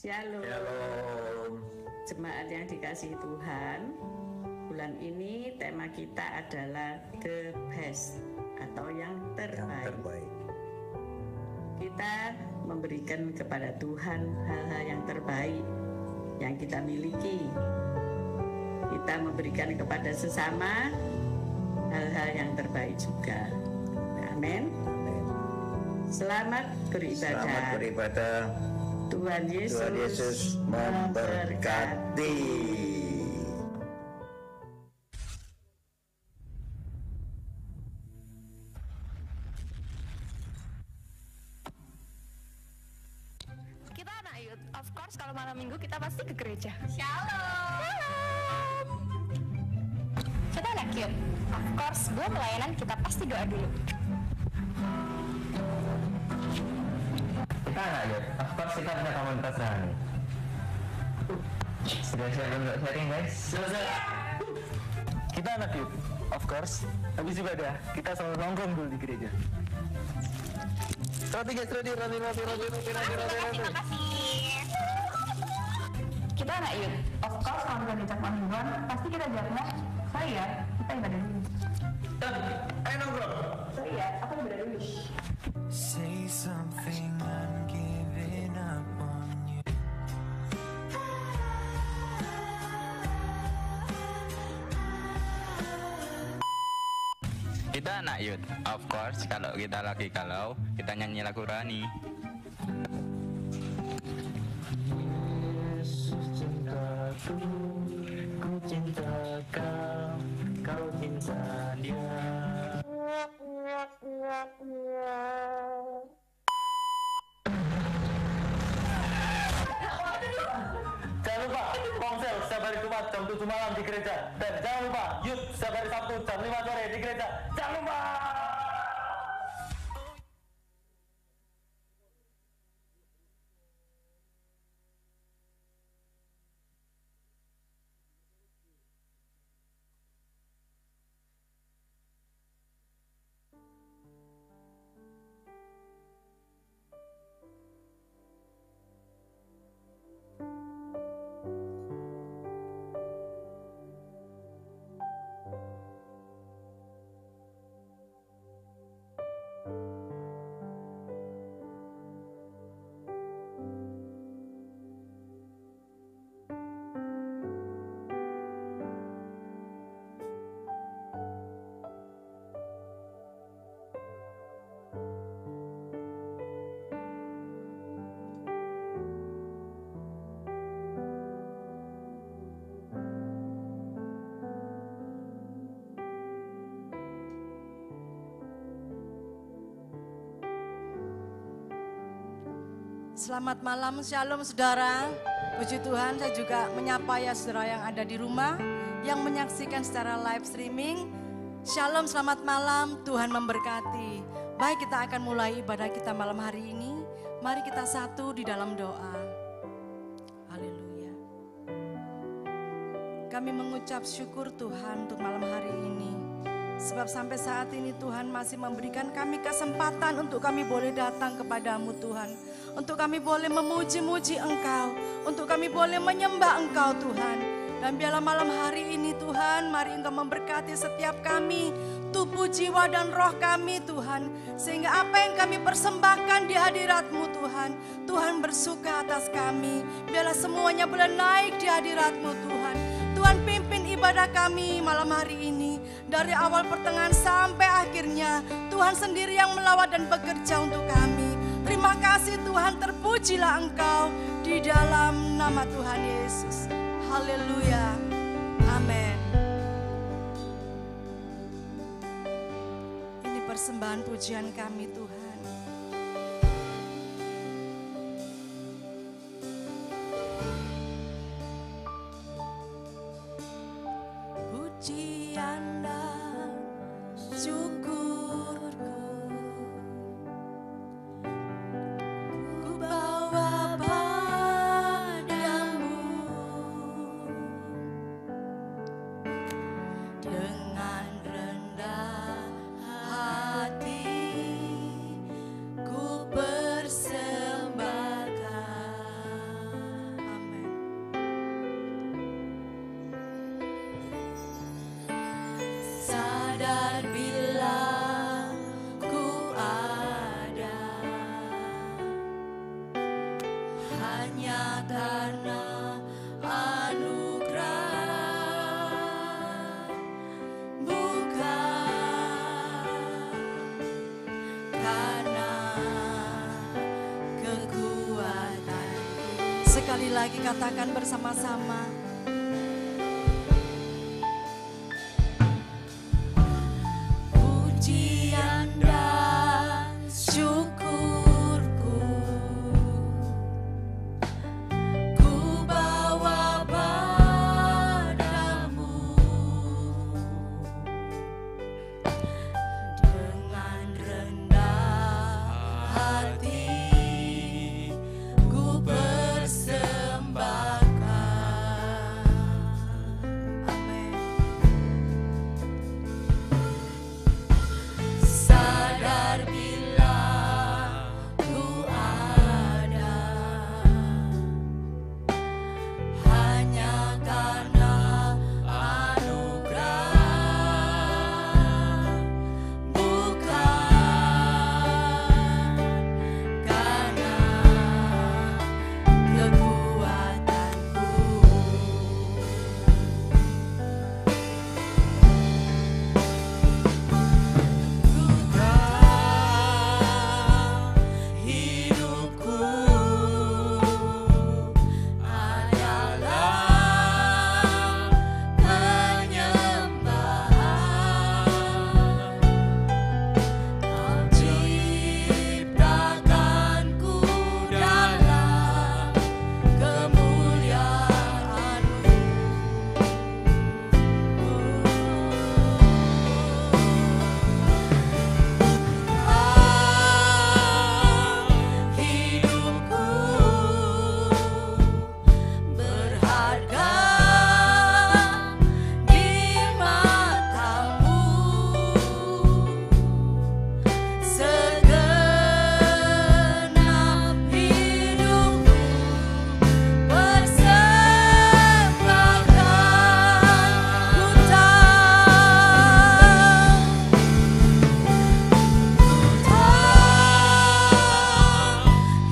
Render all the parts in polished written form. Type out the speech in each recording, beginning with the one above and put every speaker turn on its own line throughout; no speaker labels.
Shalom.
Shalom.
Jemaat yang dikasihi Tuhan, bulan ini tema kita adalah the best atau yang terbaik. Kita memberikan kepada Tuhan hal-hal yang terbaik yang kita miliki. Kita memberikan kepada sesama hal-hal yang terbaik juga. Amin. Selamat beribadah.
Selamat beribadah.
Tuhan Yesus
memberkati.
Kita anak youth, of course kalau malam minggu kita pasti ke gereja.
Shalom.
Kita anak youth, of course sebelum pelayanan kita pasti doa dulu.
Kita anak youth, of course kita punya komunitas rohani. Sudah siap untuk sharing guys?
Selesai. Kita anak youth, of course. Habis ibadah, kita selalu nongkrong dulu di gereja. Roti guys, roti.
Terima kasih. Kita anak youth, of course kalau kita dicap mingguan pasti kita jawabnya sorry ya, kita ibadah dulu.
Ayo nongkrong.
Sorry ya, aku ibadah dulu.
Say something, I'm giving up on you.
Kita anak youth, of course kalau kita lagi galau, kita nyanyi lagu rohani.
Yesus cintaku, ku cinta kau, kau cinta dia. Jangan lupa Komsel setiap hari Jumat jam 7 malam di gereja. Dan jangan lupa Youth setiap hari Sabtu jam 5 sore di gereja. Jangan lupa.
Selamat malam, shalom saudara. Puji Tuhan, saya juga menyapa ya saudara yang ada di rumah, yang menyaksikan secara live streaming. Shalom, selamat malam, Tuhan memberkati. Baik, kita akan mulai ibadah kita malam hari ini. Mari kita satu di dalam doa. Haleluya. Kami mengucap syukur Tuhan untuk malam hari ini. Sebab sampai saat ini Tuhan masih memberikan kami kesempatan untuk kami boleh datang kepadamu Tuhan. Untuk kami boleh memuji-muji Engkau. Untuk kami boleh menyembah Engkau Tuhan. Dan biarlah malam hari ini Tuhan, mari Engkau memberkati setiap kami. Tubuh, jiwa dan roh kami Tuhan. Sehingga apa yang kami persembahkan di hadirat-Mu Tuhan. Tuhan bersuka atas kami. Biarlah semuanya boleh naik di hadirat-Mu Tuhan. Tuhan pimpin ibadah kami malam hari ini. Dari awal pertengahan sampai akhirnya Tuhan sendiri yang melawat dan bekerja untuk kami. Terima kasih Tuhan, terpujilah Engkau di dalam nama Tuhan Yesus. Haleluya. Amin. Ini persembahan pujian kami Tuhan. Pujian dan syukurku ku bawa padamu dengan rendah hati. hanya karena anugerah, bukan karena kekuatan. Sekali lagi katakan bersama-sama. Pujian dan syukurku ku bawa padamu, dengan rendah hati ku persembahkan. Amin. Sadar bila ku ada hanya karena anugerah, bukan karena kekuatanku. Ku tahu hidupku adalah penyembahan. Kau ciptakanku dalam kemuliaan-Mu. Hidupku berharga di mata-Mu, segenap hidupku persembahkan. Ku tahu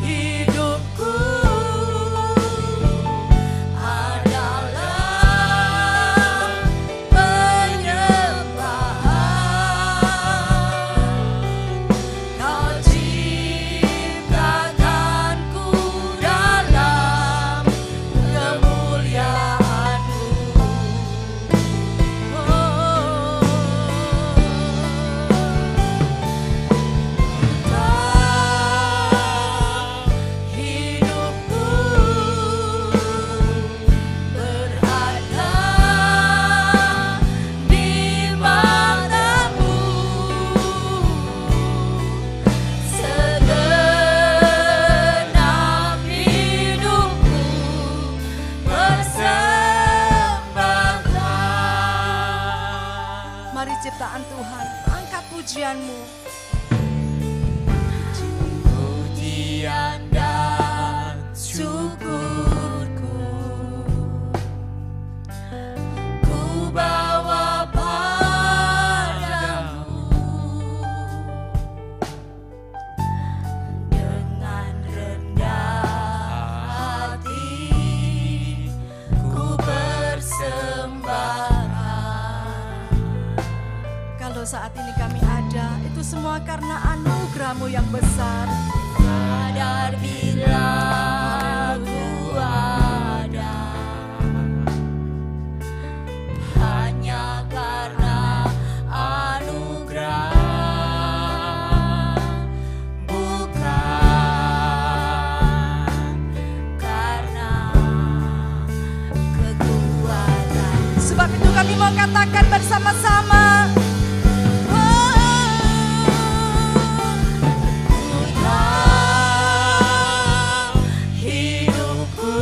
hidupku adalah penyembahan. Kau ciptakanku dalam kemuliaan-Mu. Hidupku berharga di mata-Mu, segenap hidupku persembahkan. Mari ciptaan Tuhan, angkat pujian-Mu. Pujian dan syukurku ku bawa padamu, dengan rendah hati ku persembahkan. Kalau saat ini kami ada, itu semua karena anugerah-Mu yang besar. Sadar bila ku ada hanya karena anugerah, bukan karena kekuatan. Sebab itu kami mau katakan bersama-sama. Hidupku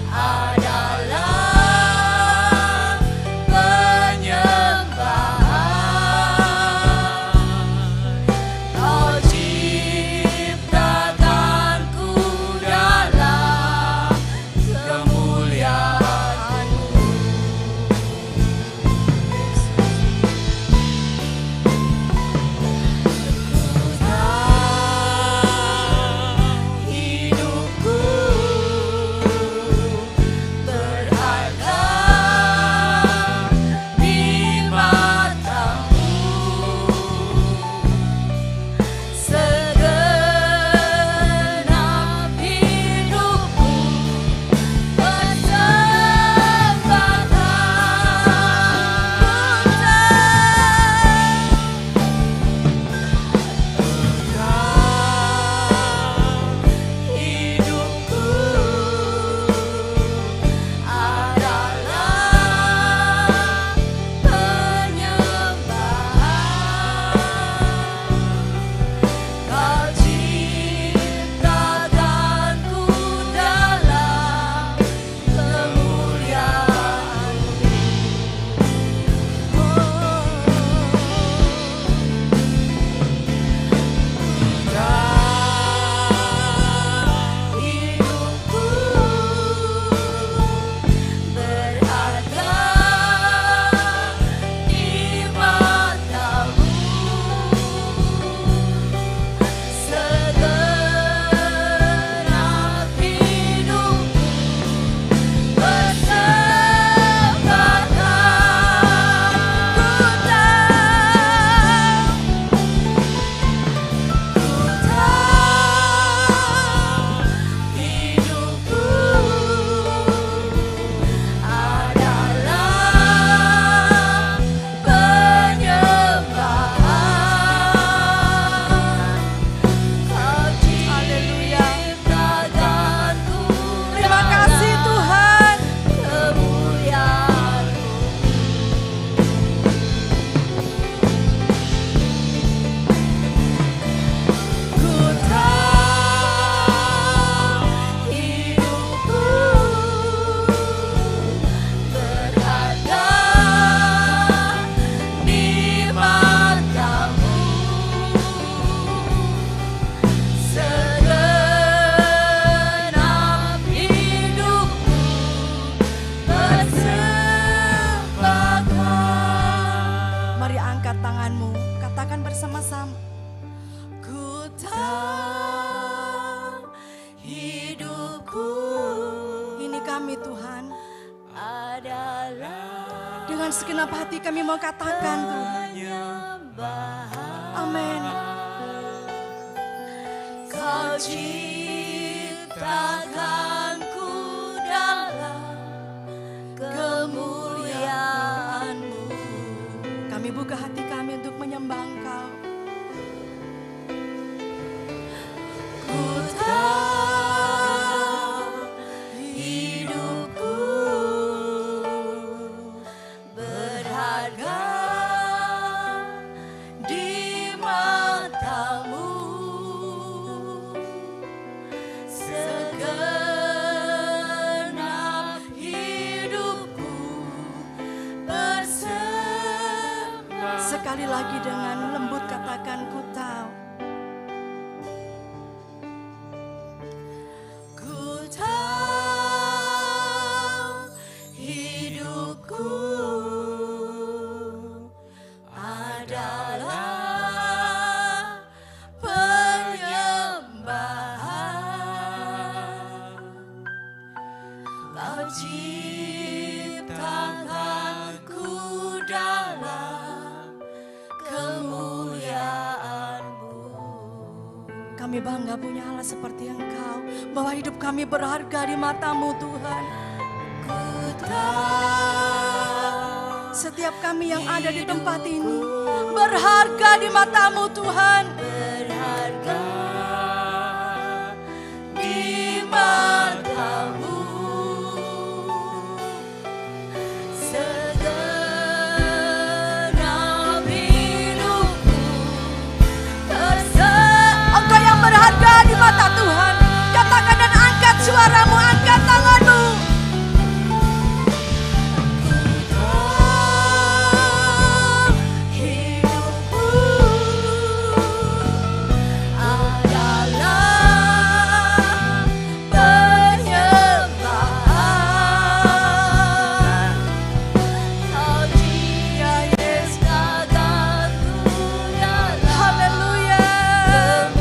adalah penyembahan. Kau ciptakanku dalam kemuliaan-Mu. dengan segenap hati kami mau katakan Tuhan. Amin. Kau ciptakanku dalam kemuliaan-Mu. Kami buka hati kami untuk menyembah Engkau. Ku tahu hidupku berharga di mata-Mu. Segenap hidupku bersama. Sekali lagi dengan lembut katakan ku tahu. Ku tahu hidupku adalah penyembahan. Kau ciptakanku dalam kemuliaan-Mu. Kami bangga punya Allah seperti Engkau, bahwa hidup kami berharga di mata-Mu Tuhan. Ku tahu setiap kami yang ada di tempat ini berharga di mata-Mu Tuhan. Berharga di mata-Mu. Segenap hidupku Engkau yang berharga di mata Tuhan. Katakan dan angkat suaramu, angkat tanganmu. Hidupku adalah penyembahan. Kau dia Yesus kataku dalam kemuliaan.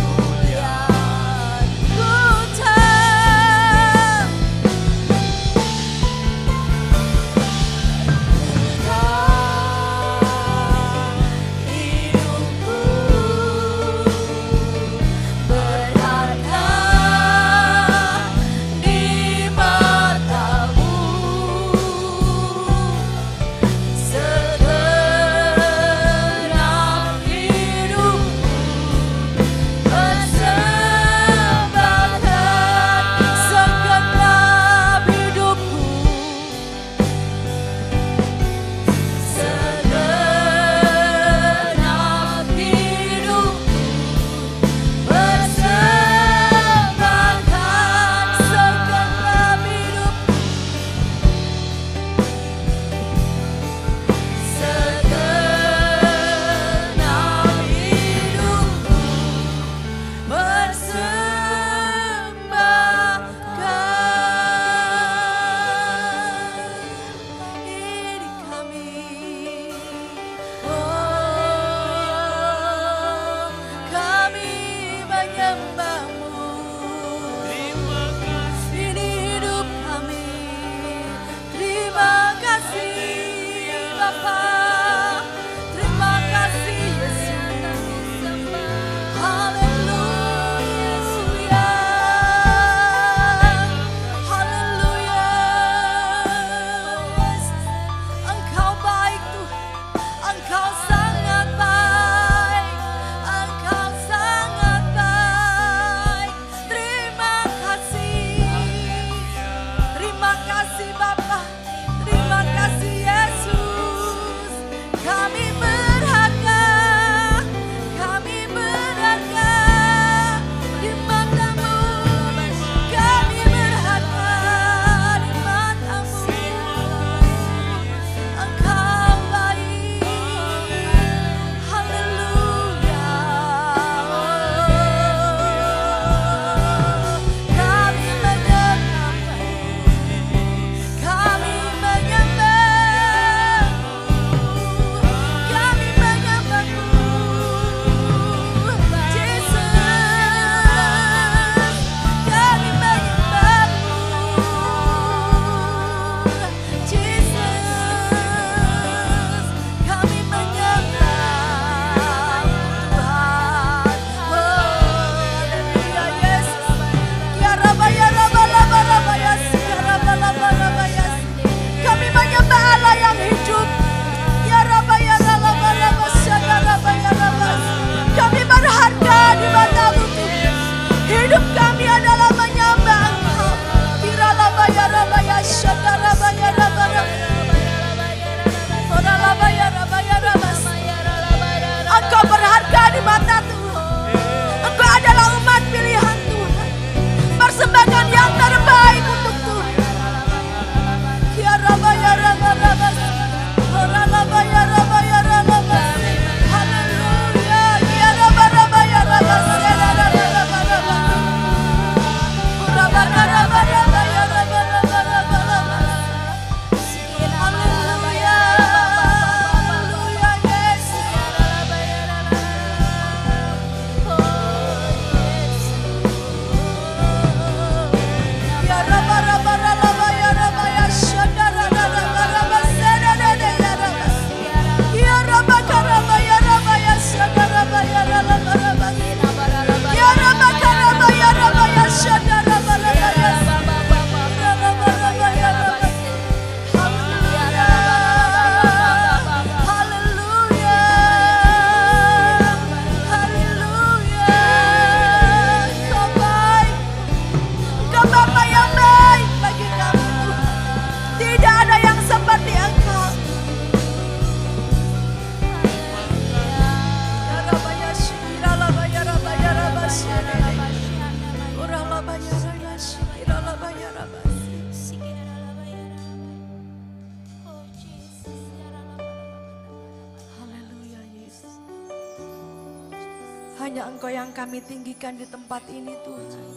hanya Engkau yang kami tinggikan di tempat ini Tuhan.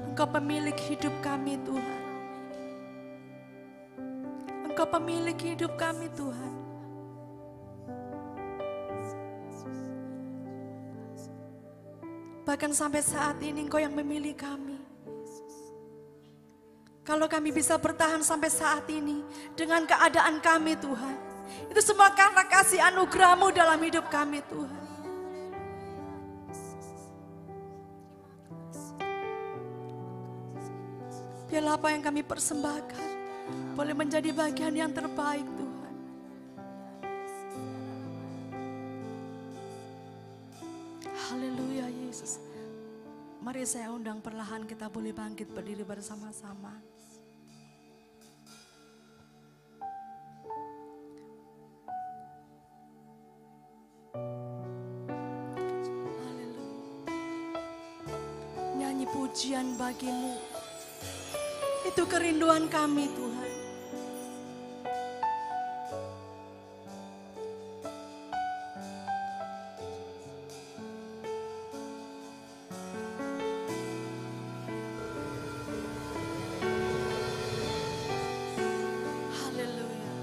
Engkau pemilik hidup kami Tuhan. Engkau pemilik hidup kami Tuhan. Bahkan sampai saat ini Engkau yang memilih kami. Kalau kami bisa bertahan sampai saat ini dengan keadaan kami Tuhan, itu semua karena kasih anugerah-Mu dalam hidup kami Tuhan. Biarlah apa yang kami persembahkan boleh menjadi bagian yang terbaik Tuhan. Haleluya Yesus. Mari saya undang perlahan kita boleh bangkit berdiri bersama-sama. Nyanyi pujian bagi-Mu, itu kerinduan kami Tuhan. Haleluya.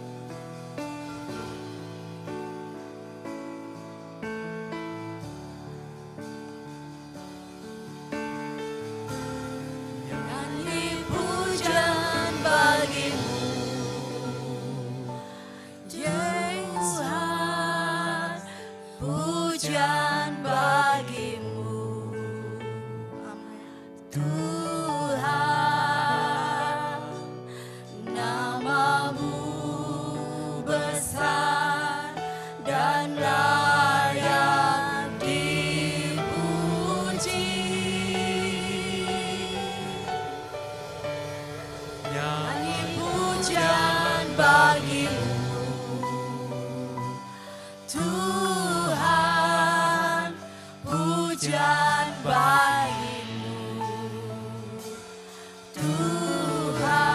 Nyanyi pujian bagi-Mu, Tuhan, pujian bagi-Mu, Tuhan, nama-Mu besar dan layak dipuji. Nyanyi pujian bagi-Mu, Tuhan, pujian bagi-Mu, Tuhan,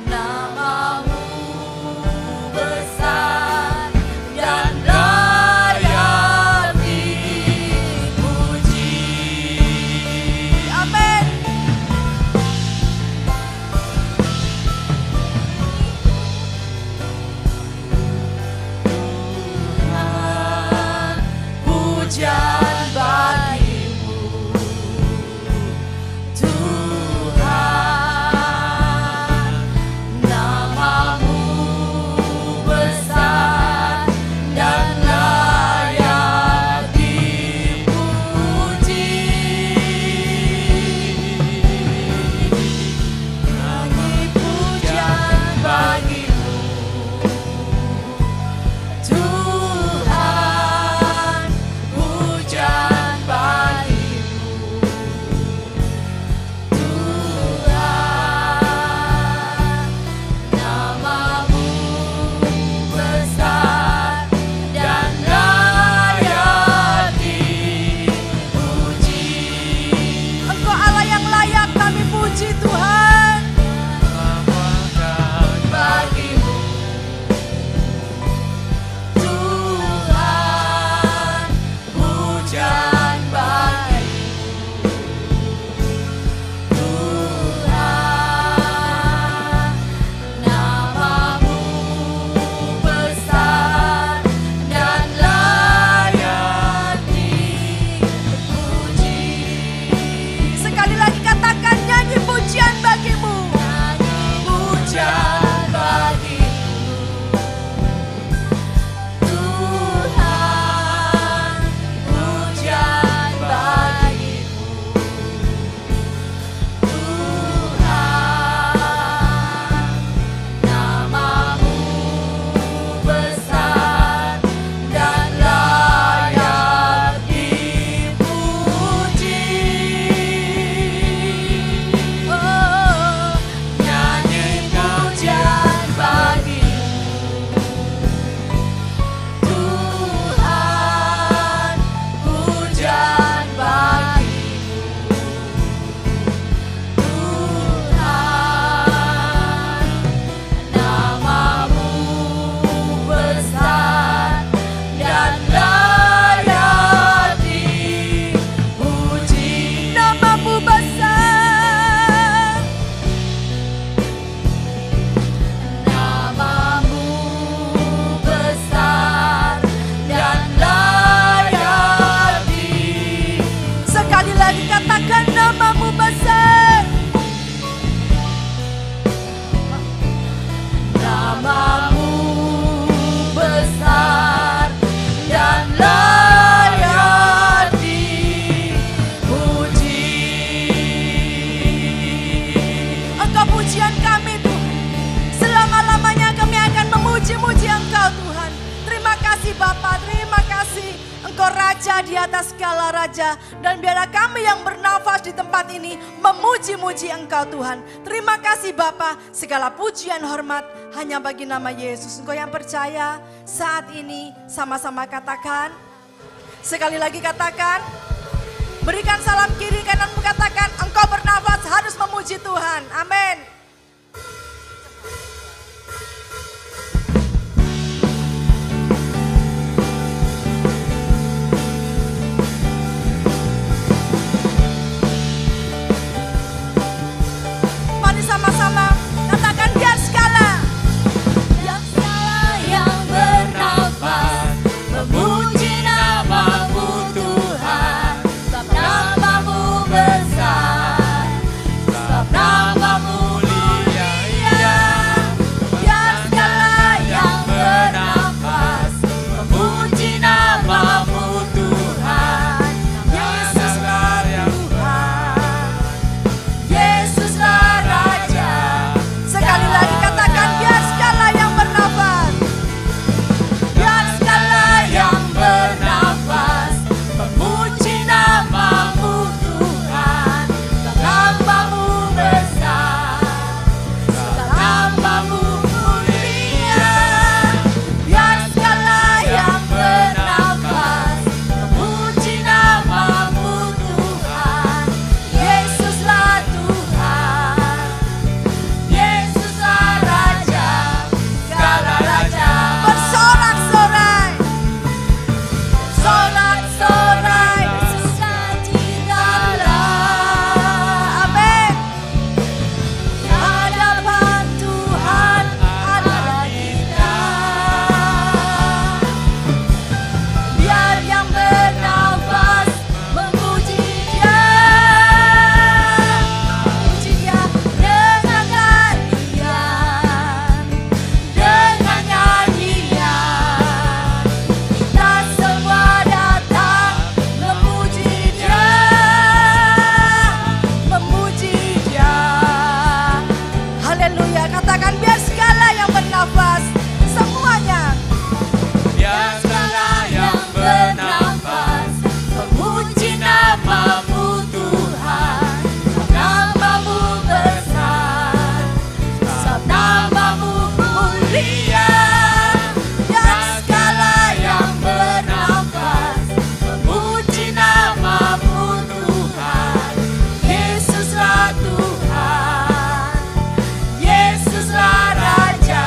nama-Mu besar dan layak dipuji. Amin. Tuhan, pujian bagi-Mu, Tuhan, nama-Mu besar dan layak dipuji. Nyanyi pujian bagi-Mu, Tuhan, pujian bagi-Mu, Tuhan, nama-Mu besar dan layak dipuji. Engkau Allah yang layak kami puji Tuhan. Bagi-Mu, Tuhan, pujian bagi-Mu, Tuhan, nama-Mu besar dan layak dipuji. Sekali lagi katakan, nyanyi pujian bagi-Mu, pujian bagi-Mu, Tuhan, pujian lagi katakan namamu besar. Namamu besar dan layak dipuji. Engkau pujian kami Tuhan. Selama-lamanya kami akan memuji-muji Engkau Tuhan. Terima kasih Bapa, terima kasih. Engkau Raja di atas segala raja. Dan biarlah kami yang bernafas di tempat ini memuji-muji Engkau Tuhan. Terima kasih Bapa, segala pujian hormat hanya bagi nama Yesus. Engkau yang percaya saat ini sama-sama katakan. Sekali lagi katakan. Berikan salam kiri kananmu, katakan engkau bernafas harus memuji Tuhan. Amin. Mari sama-sama katakan biar segala yang bernafas memuji namamu Tuhan. Sebab namamu besar, sebab namamu mulia. Biar segala yang bernafas memuji namamu Tuhan. Yesuslah Tuhan, Yesuslah Raja. Sekali lagi katakan biar segala yang bernafas, biar segala yang bernafas memuji namamu Tuhan. Sebab namamu besar, sebab namamu mulia. Biar segala yang bernafas memuji namamu Tuhan. Yesuslah Tuhan, Yesuslah Raja, segala raja. Bersorak-sorai, sorak-sorai, sukacitalah. Amin. Di hadapan Tuhan Allah kita. Biar yang bernafas memuji Dia, memuji Dia dengan nyanyian, dengan nyanyian. Kita semua datang memuji Dia, memuji Dia. Haleluya, katakan biar segala yang bernafas semuanya. Biar segala yang bernafas memuji namamu Tuhan. Namamu besar, sebab namamu mulia. Biar segala yang bernafas memuji namamu Tuhan. Yesuslah Tuhan, Yesuslah Raja,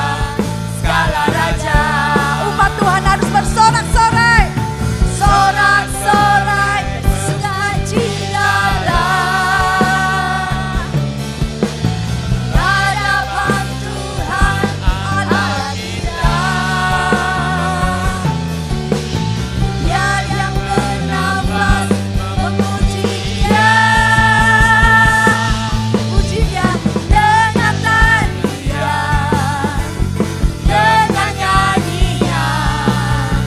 segala raja. Umat Tuhan harus bersorak-sorai, sorak-sorai, sukacitalah. Di hadapan Tuhan Allah kita. Biar yang bernafas memuji Dia, puji Dia dengan tarian, dengan nyanyian.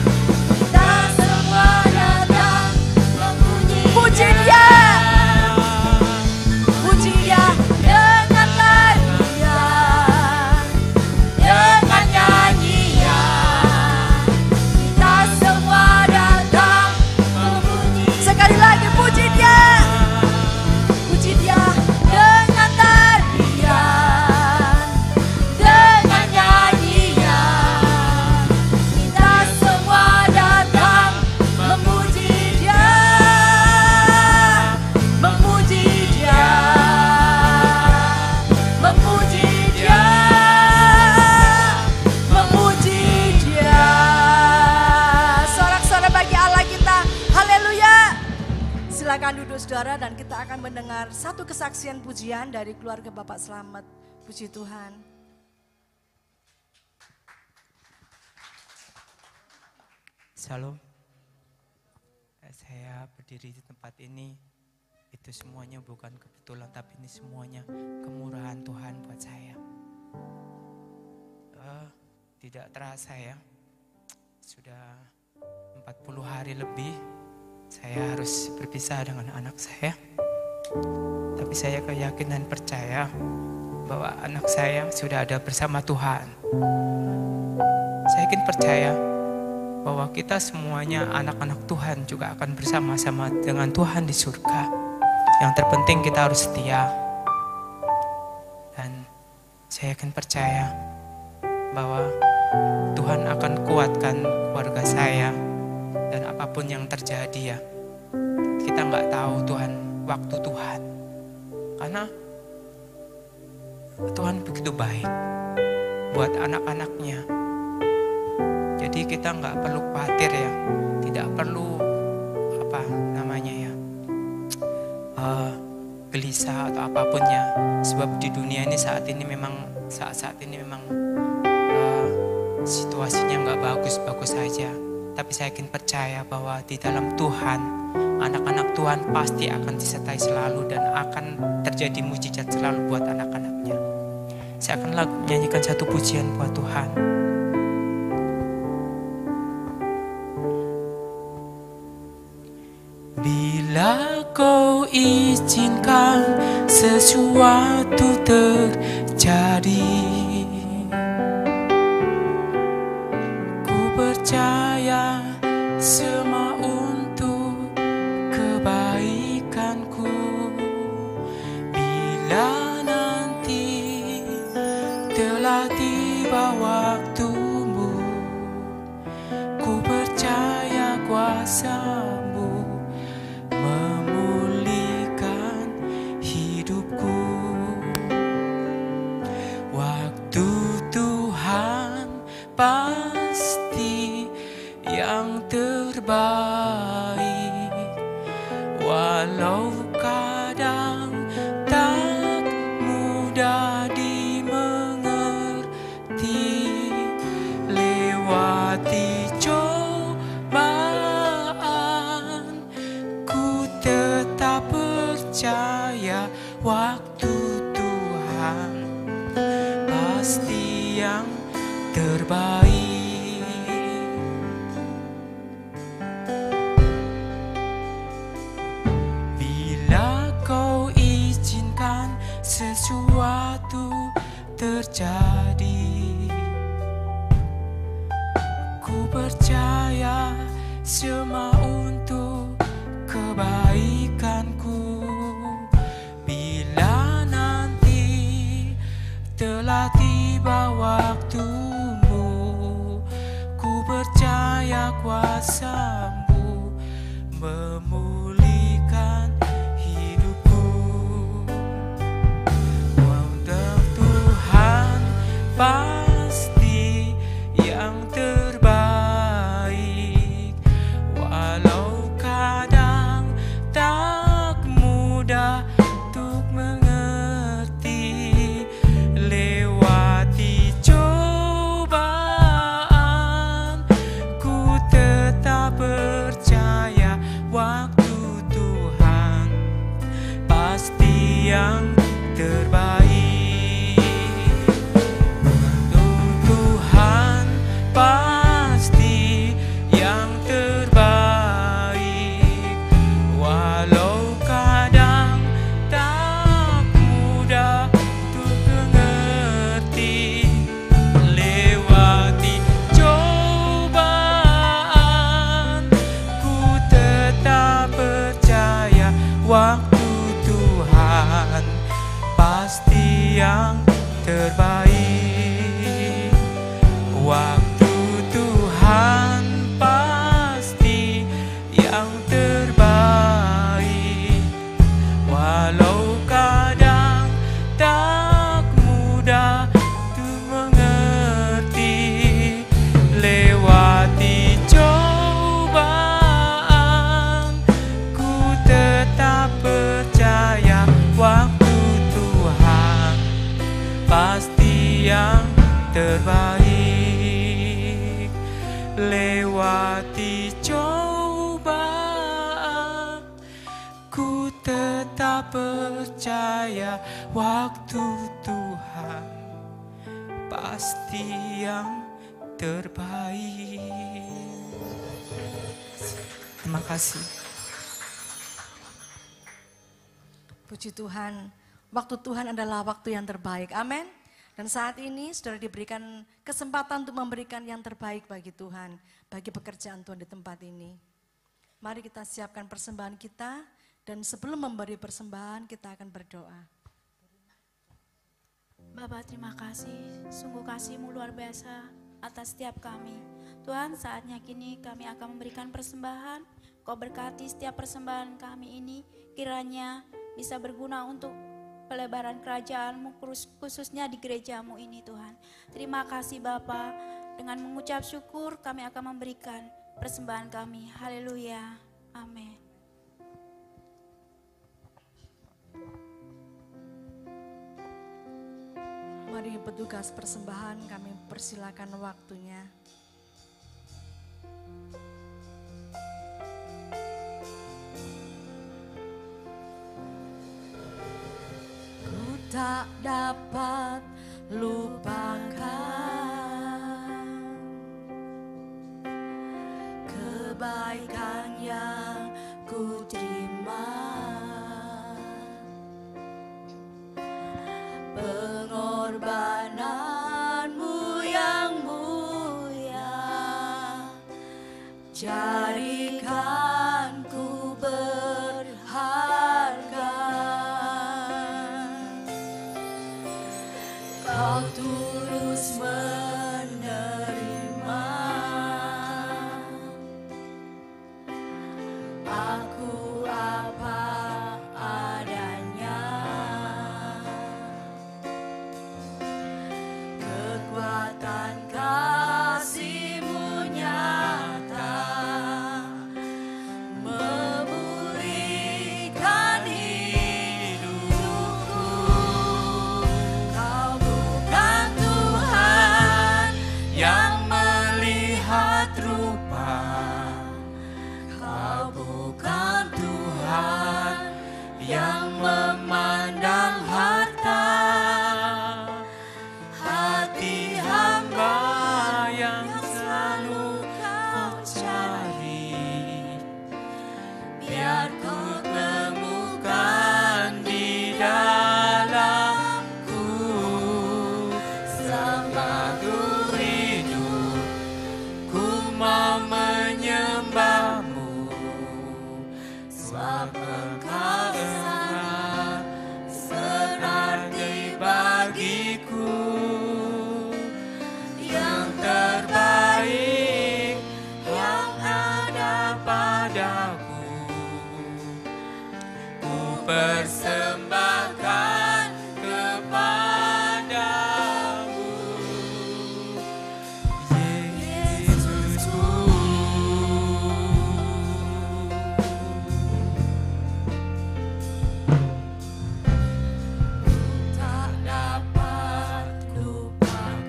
Kita semua datang memuji Dia, puji Dia dengan tarian, dengan nyanyian. Kita semua datang memuji. Sekali lagi puji Dia, puji Dia dengan tarian, dengan nyanyian. Kita semua datang memuji Dia, memuji Dia, memuji Dia, memuji Dia. Sorak-sorai bagi Allah kita. Haleluya. Silakan duduk saudara dan kita akan mendengar satu kesaksian pujian dari keluarga Bapak Slamet. Puji Tuhan.
Shalom. Saya berdiri di tempat ini itu semuanya bukan kebetulan, tapi ini semuanya kemurahan Tuhan buat saya. Tidak terasa ya, sudah 40 hari lebih saya harus berpisah dengan anak saya. Tapi saya keyakinan percaya bahwa anak saya sudah ada bersama Tuhan. Saya yakin percaya bahwa kita semuanya anak-anak Tuhan juga akan bersama-sama dengan Tuhan di surga. Yang terpenting kita harus setia. Dan saya yakin percaya bahwa Tuhan akan kuatkan keluarga saya. Dan apapun yang terjadi ya, kita nggak tahu waktu Tuhan. Karena Tuhan begitu baik buat anak-anaknya. Jadi kita nggak perlu khawatir ya, tidak perlu gelisah atau apapun ya. Sebab di dunia ini saat ini memang situasinya nggak bagus-bagus saja. Tapi saya yakin percaya bahwa di dalam Tuhan, anak-anak Tuhan pasti akan disertai selalu dan akan terjadi mujizat selalu buat anak-anaknya. Saya akan menyanyikan satu pujian buat Tuhan. Bila kau izinkan sesuatu terjadi, ku percaya semua untuk kebaikanku. Bila nanti telah tiba waktumu, ku percaya kuasa-Mu memulihkan hidupku. Waktu Tuhan pasti yang terbaik, walau kadang tak mudah dimengerti. Lewati cobaan, ku tetap percaya waktu Tuhan pasti yang terbaik. Bila kau izinkan sesuatu terjadi, ku percaya semua untuk kebaikanku. Bila nanti telah tiba waktumu, ku percaya kuasa-Mu memulihkan hidupku. Untuk Tuhan pasti yang terbaik, walau kadang tak mudah untuk mengerti. Lewati cobaan, ku tetap percaya waktu Tuhan pasti yang terbaik. Untuk Tuhan pasti yang terbaik, walau kadang tak mudah untuk mengerti. Lewati cobaan, ku tetap percaya waktu Tuhan pasti yang terbaik. Waktu Tuhan pasti yang terbaik, walau kadang tak mudah untuk mengerti. Lewati cobaan, ku tetap percaya waktu Tuhan tetap percaya waktu Tuhan pasti yang terbaik. Terima kasih.
Puji Tuhan, waktu Tuhan adalah waktu yang terbaik. Amin. Dan saat ini saudara diberikan kesempatan untuk memberikan yang terbaik bagi Tuhan, bagi pekerjaan Tuhan di tempat ini. Mari kita siapkan persembahan kita, dan sebelum memberi persembahan kita akan berdoa.
Bapak, terima kasih, sungguh kasih-Mu luar biasa atas setiap kami. Tuhan, saatnya kini kami akan memberikan persembahan. Kau berkati setiap persembahan kami ini, kiranya bisa berguna untuk pelebaran kerajaan-Mu, khususnya di gereja-Mu ini Tuhan. Terima kasih Bapa, dengan mengucap syukur kami akan memberikan persembahan kami. Haleluya, amin.
Mari petugas persembahan kami persilakan waktunya. Ku tak dapat lupakan kebaikan yang ku terima, pengorbananmu yang mulia, jadikan ku berharga. Kau tulus menerima aku apa adanya. Kekuatan kasih-Mu nyata, memulihkan hidupku. Kau bukan Tuhan yang melihat rupa, Kau bukan Tuhan yang memandang harta. Hati hamba yang selalu Kau cari, biar ku temukan di dalamku. Selama ku hidup, ku mau menyembah-Mu, sebab Engkau sangat berarti bagiku. Yang terbaik yang ada padaku, ku persembahkan kepadamu, Yesusku. Tak dapat lupakan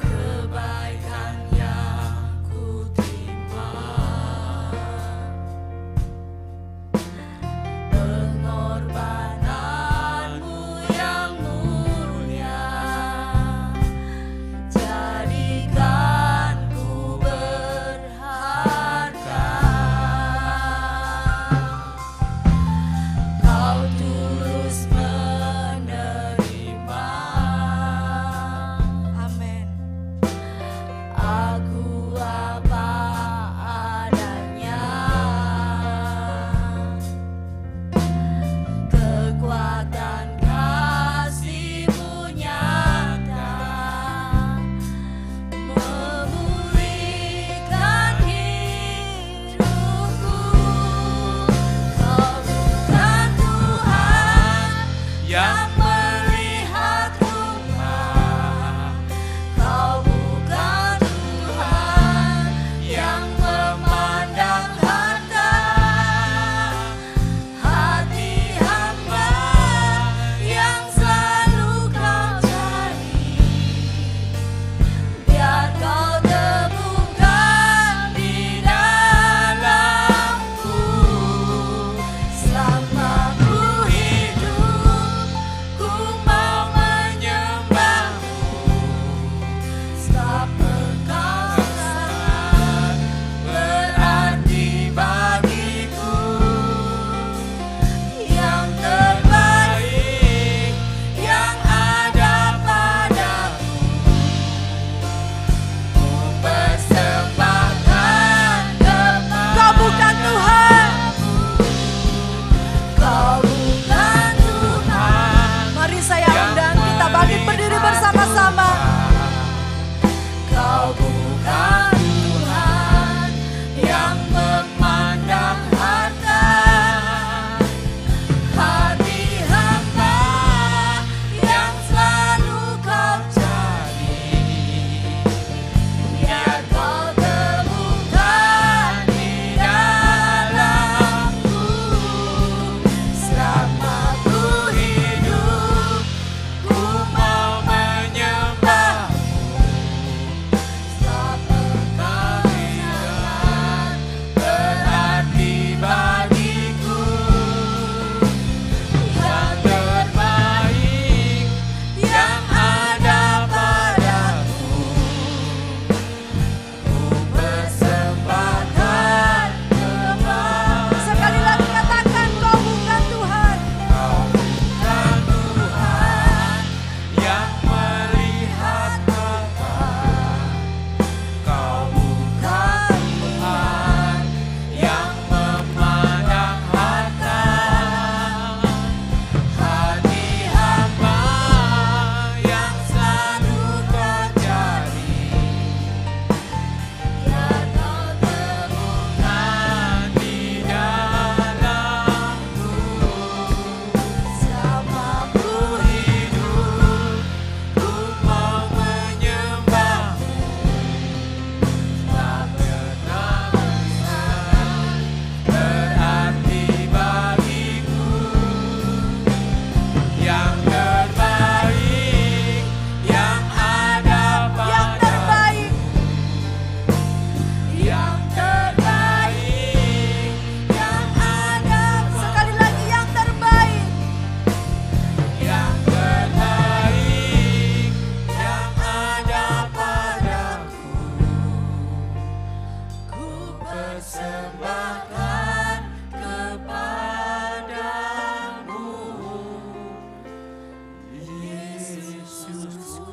kebaikan yang ku terima,
persembahkan kepadamu, Yesusku.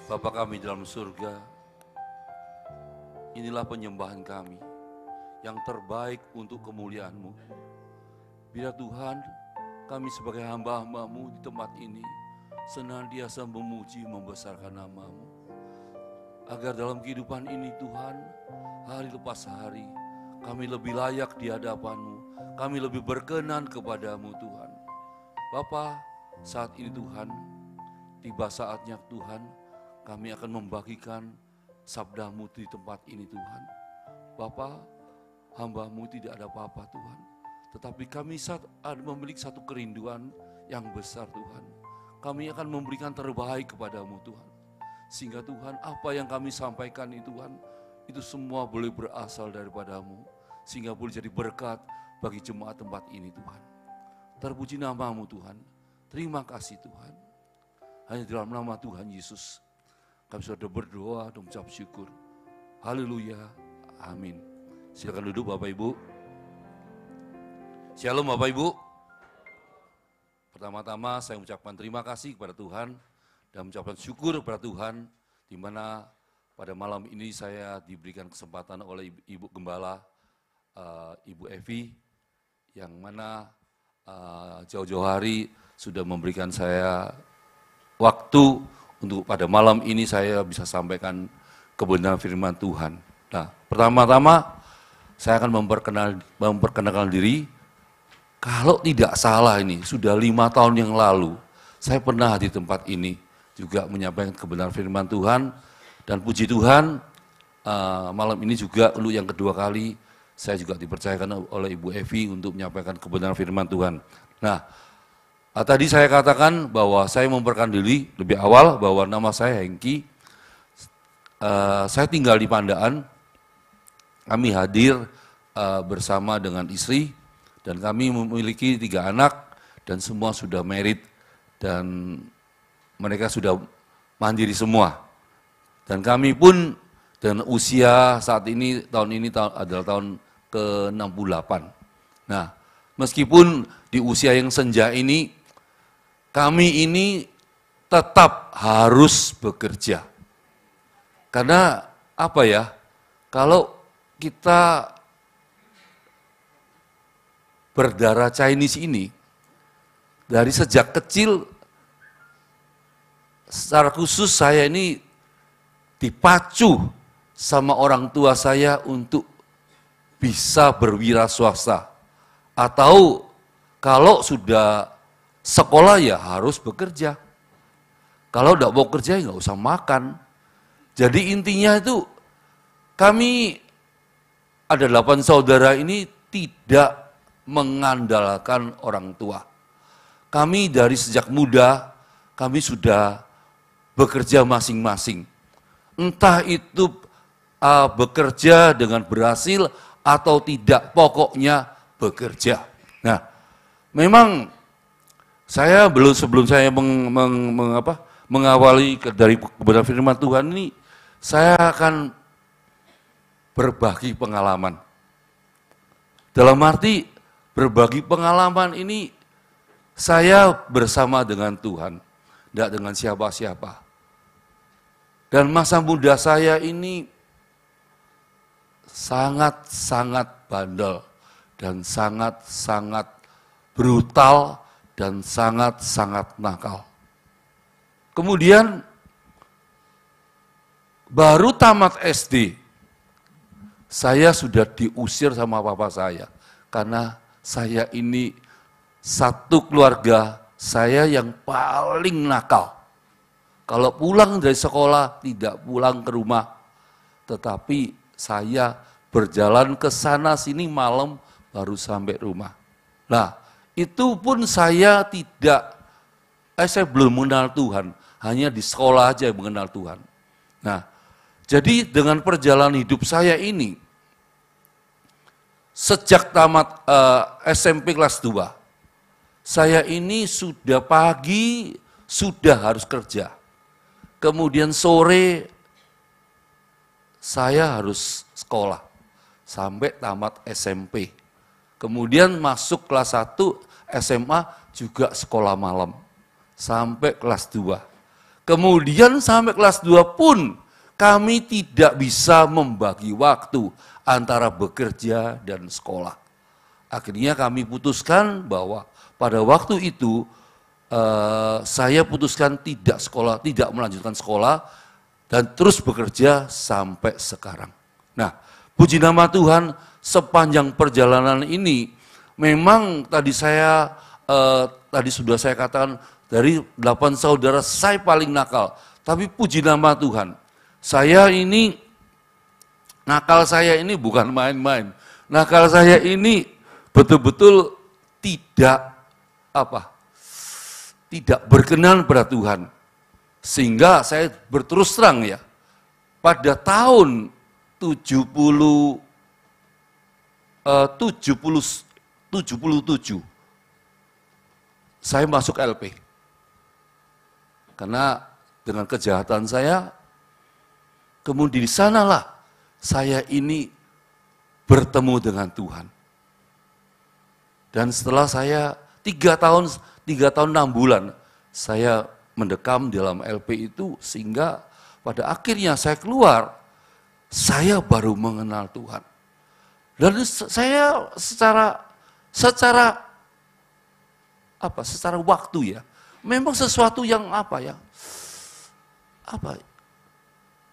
Bapa kami dalam surga, inilah penyembahan kami yang terbaik untuk kemuliaan-Mu. Biar Tuhan, kami sebagai hamba-hamba-Mu di tempat ini senantiasa memuji membesarkan nama-Mu. Agar dalam kehidupan ini Tuhan, hari lepas hari, kami lebih layak di hadapan-Mu, kami lebih berkenan kepada-Mu Tuhan. Bapa, saat ini Tuhan, tiba saatnya Tuhan, kami akan membagikan sabda-Mu di tempat ini Tuhan. Bapa, hamba-Mu tidak ada apa-apa Tuhan, tetapi kami memiliki satu kerinduan yang besar Tuhan. Kami akan memberikan terbaik kepada-Mu Tuhan. Sehingga Tuhan, apa yang kami sampaikan itu Tuhan, itu semua boleh berasal daripada-Mu. Sehingga boleh jadi berkat bagi jemaat tempat ini Tuhan. Terpuji nama-Mu Tuhan. Terima kasih Tuhan. Hanya dalam nama Tuhan Yesus kami sudah berdoa dan mengucap syukur. Haleluya. Amin. Silakan duduk Bapak Ibu. Shalom Bapak Ibu. Pertama-tama saya mengucapkan terima kasih kepada Tuhan dan mengucapkan syukur kepada Tuhan di mana pada malam ini saya diberikan kesempatan oleh Ibu Gembala, Ibu Evi, yang mana jauh-jauh hari sudah memberikan saya waktu untuk pada malam ini saya bisa sampaikan kebenaran firman Tuhan. Nah, pertama-tama saya akan memperkenalkan diri. Kalau tidak salah ini, sudah 5 tahun yang lalu, saya pernah di tempat ini juga menyampaikan kebenaran firman Tuhan. Dan puji Tuhan, malam ini juga untuk yang kedua kali, saya juga dipercayakan oleh Ibu Evi untuk menyampaikan kebenaran firman Tuhan. Nah, tadi saya katakan bahwa saya memperkenalkan diri lebih awal, bahwa nama saya Hengki. Saya tinggal di Pandaan, kami hadir bersama dengan istri, dan kami memiliki 3 anak, dan semua sudah married, dan mereka sudah mandiri semua. Dan kami pun dengan usia saat ini, tahun ini adalah tahun ke-68. Nah, meskipun di usia yang senja ini, kami ini tetap harus bekerja. Karena apa ya, kalau kita berdarah Chinese ini, dari sejak kecil, secara khusus saya ini dipacu sama orang tua saya untuk bisa berwira swasta. Atau kalau sudah sekolah ya harus bekerja. Kalau tidak mau kerja ya nggak usah makan. Jadi intinya itu kami ada 8 saudara ini tidak mengandalkan orang tua. Kami dari sejak muda, kami sudah bekerja masing-masing. Entah itu bekerja dengan berhasil atau tidak, pokoknya bekerja. Nah, memang saya sebelum saya mengawali dari kebenaran firman Tuhan ini, saya akan berbagi pengalaman. Dalam arti berbagi pengalaman ini saya bersama dengan Tuhan, tidak dengan siapa-siapa. Dan masa muda saya ini sangat-sangat bandel dan sangat-sangat brutal dan sangat-sangat nakal. Kemudian baru tamat SD, saya sudah diusir sama papa saya. Karena saya ini satu keluarga, saya yang paling nakal. Kalau pulang dari sekolah, tidak pulang ke rumah. Tetapi saya berjalan ke sana sini malam baru sampai rumah. Nah, itu pun saya belum mengenal Tuhan. Hanya di sekolah aja mengenal Tuhan. Nah, jadi dengan perjalanan hidup saya ini, sejak tamat SMP kelas 2, saya ini sudah pagi, sudah harus kerja. kemudian sore saya harus sekolah sampai tamat SMP. Kemudian masuk kelas 1 SMA juga sekolah malam sampai kelas 2. Kemudian sampai kelas 2 pun kami tidak bisa membagi waktu antara bekerja dan sekolah. Akhirnya kami putuskan bahwa pada waktu itu saya putuskan tidak melanjutkan sekolah dan terus bekerja sampai sekarang. Nah, puji nama Tuhan, sepanjang perjalanan ini memang tadi sudah saya katakan dari 8 saudara saya paling nakal. Tapi puji nama Tuhan, nakal saya ini bukan main-main. Nakal saya ini betul-betul tidak berkenan pada Tuhan. Sehingga saya berterus terang ya, pada tahun 77 saya masuk LP. Karena dengan kejahatan saya, kemudian di sanalah saya ini bertemu dengan Tuhan. Dan setelah saya 3 tahun 6 bulan saya mendekam dalam LP itu, sehingga pada akhirnya saya keluar, saya baru mengenal Tuhan. Dan saya secara waktu ya, memang sesuatu yang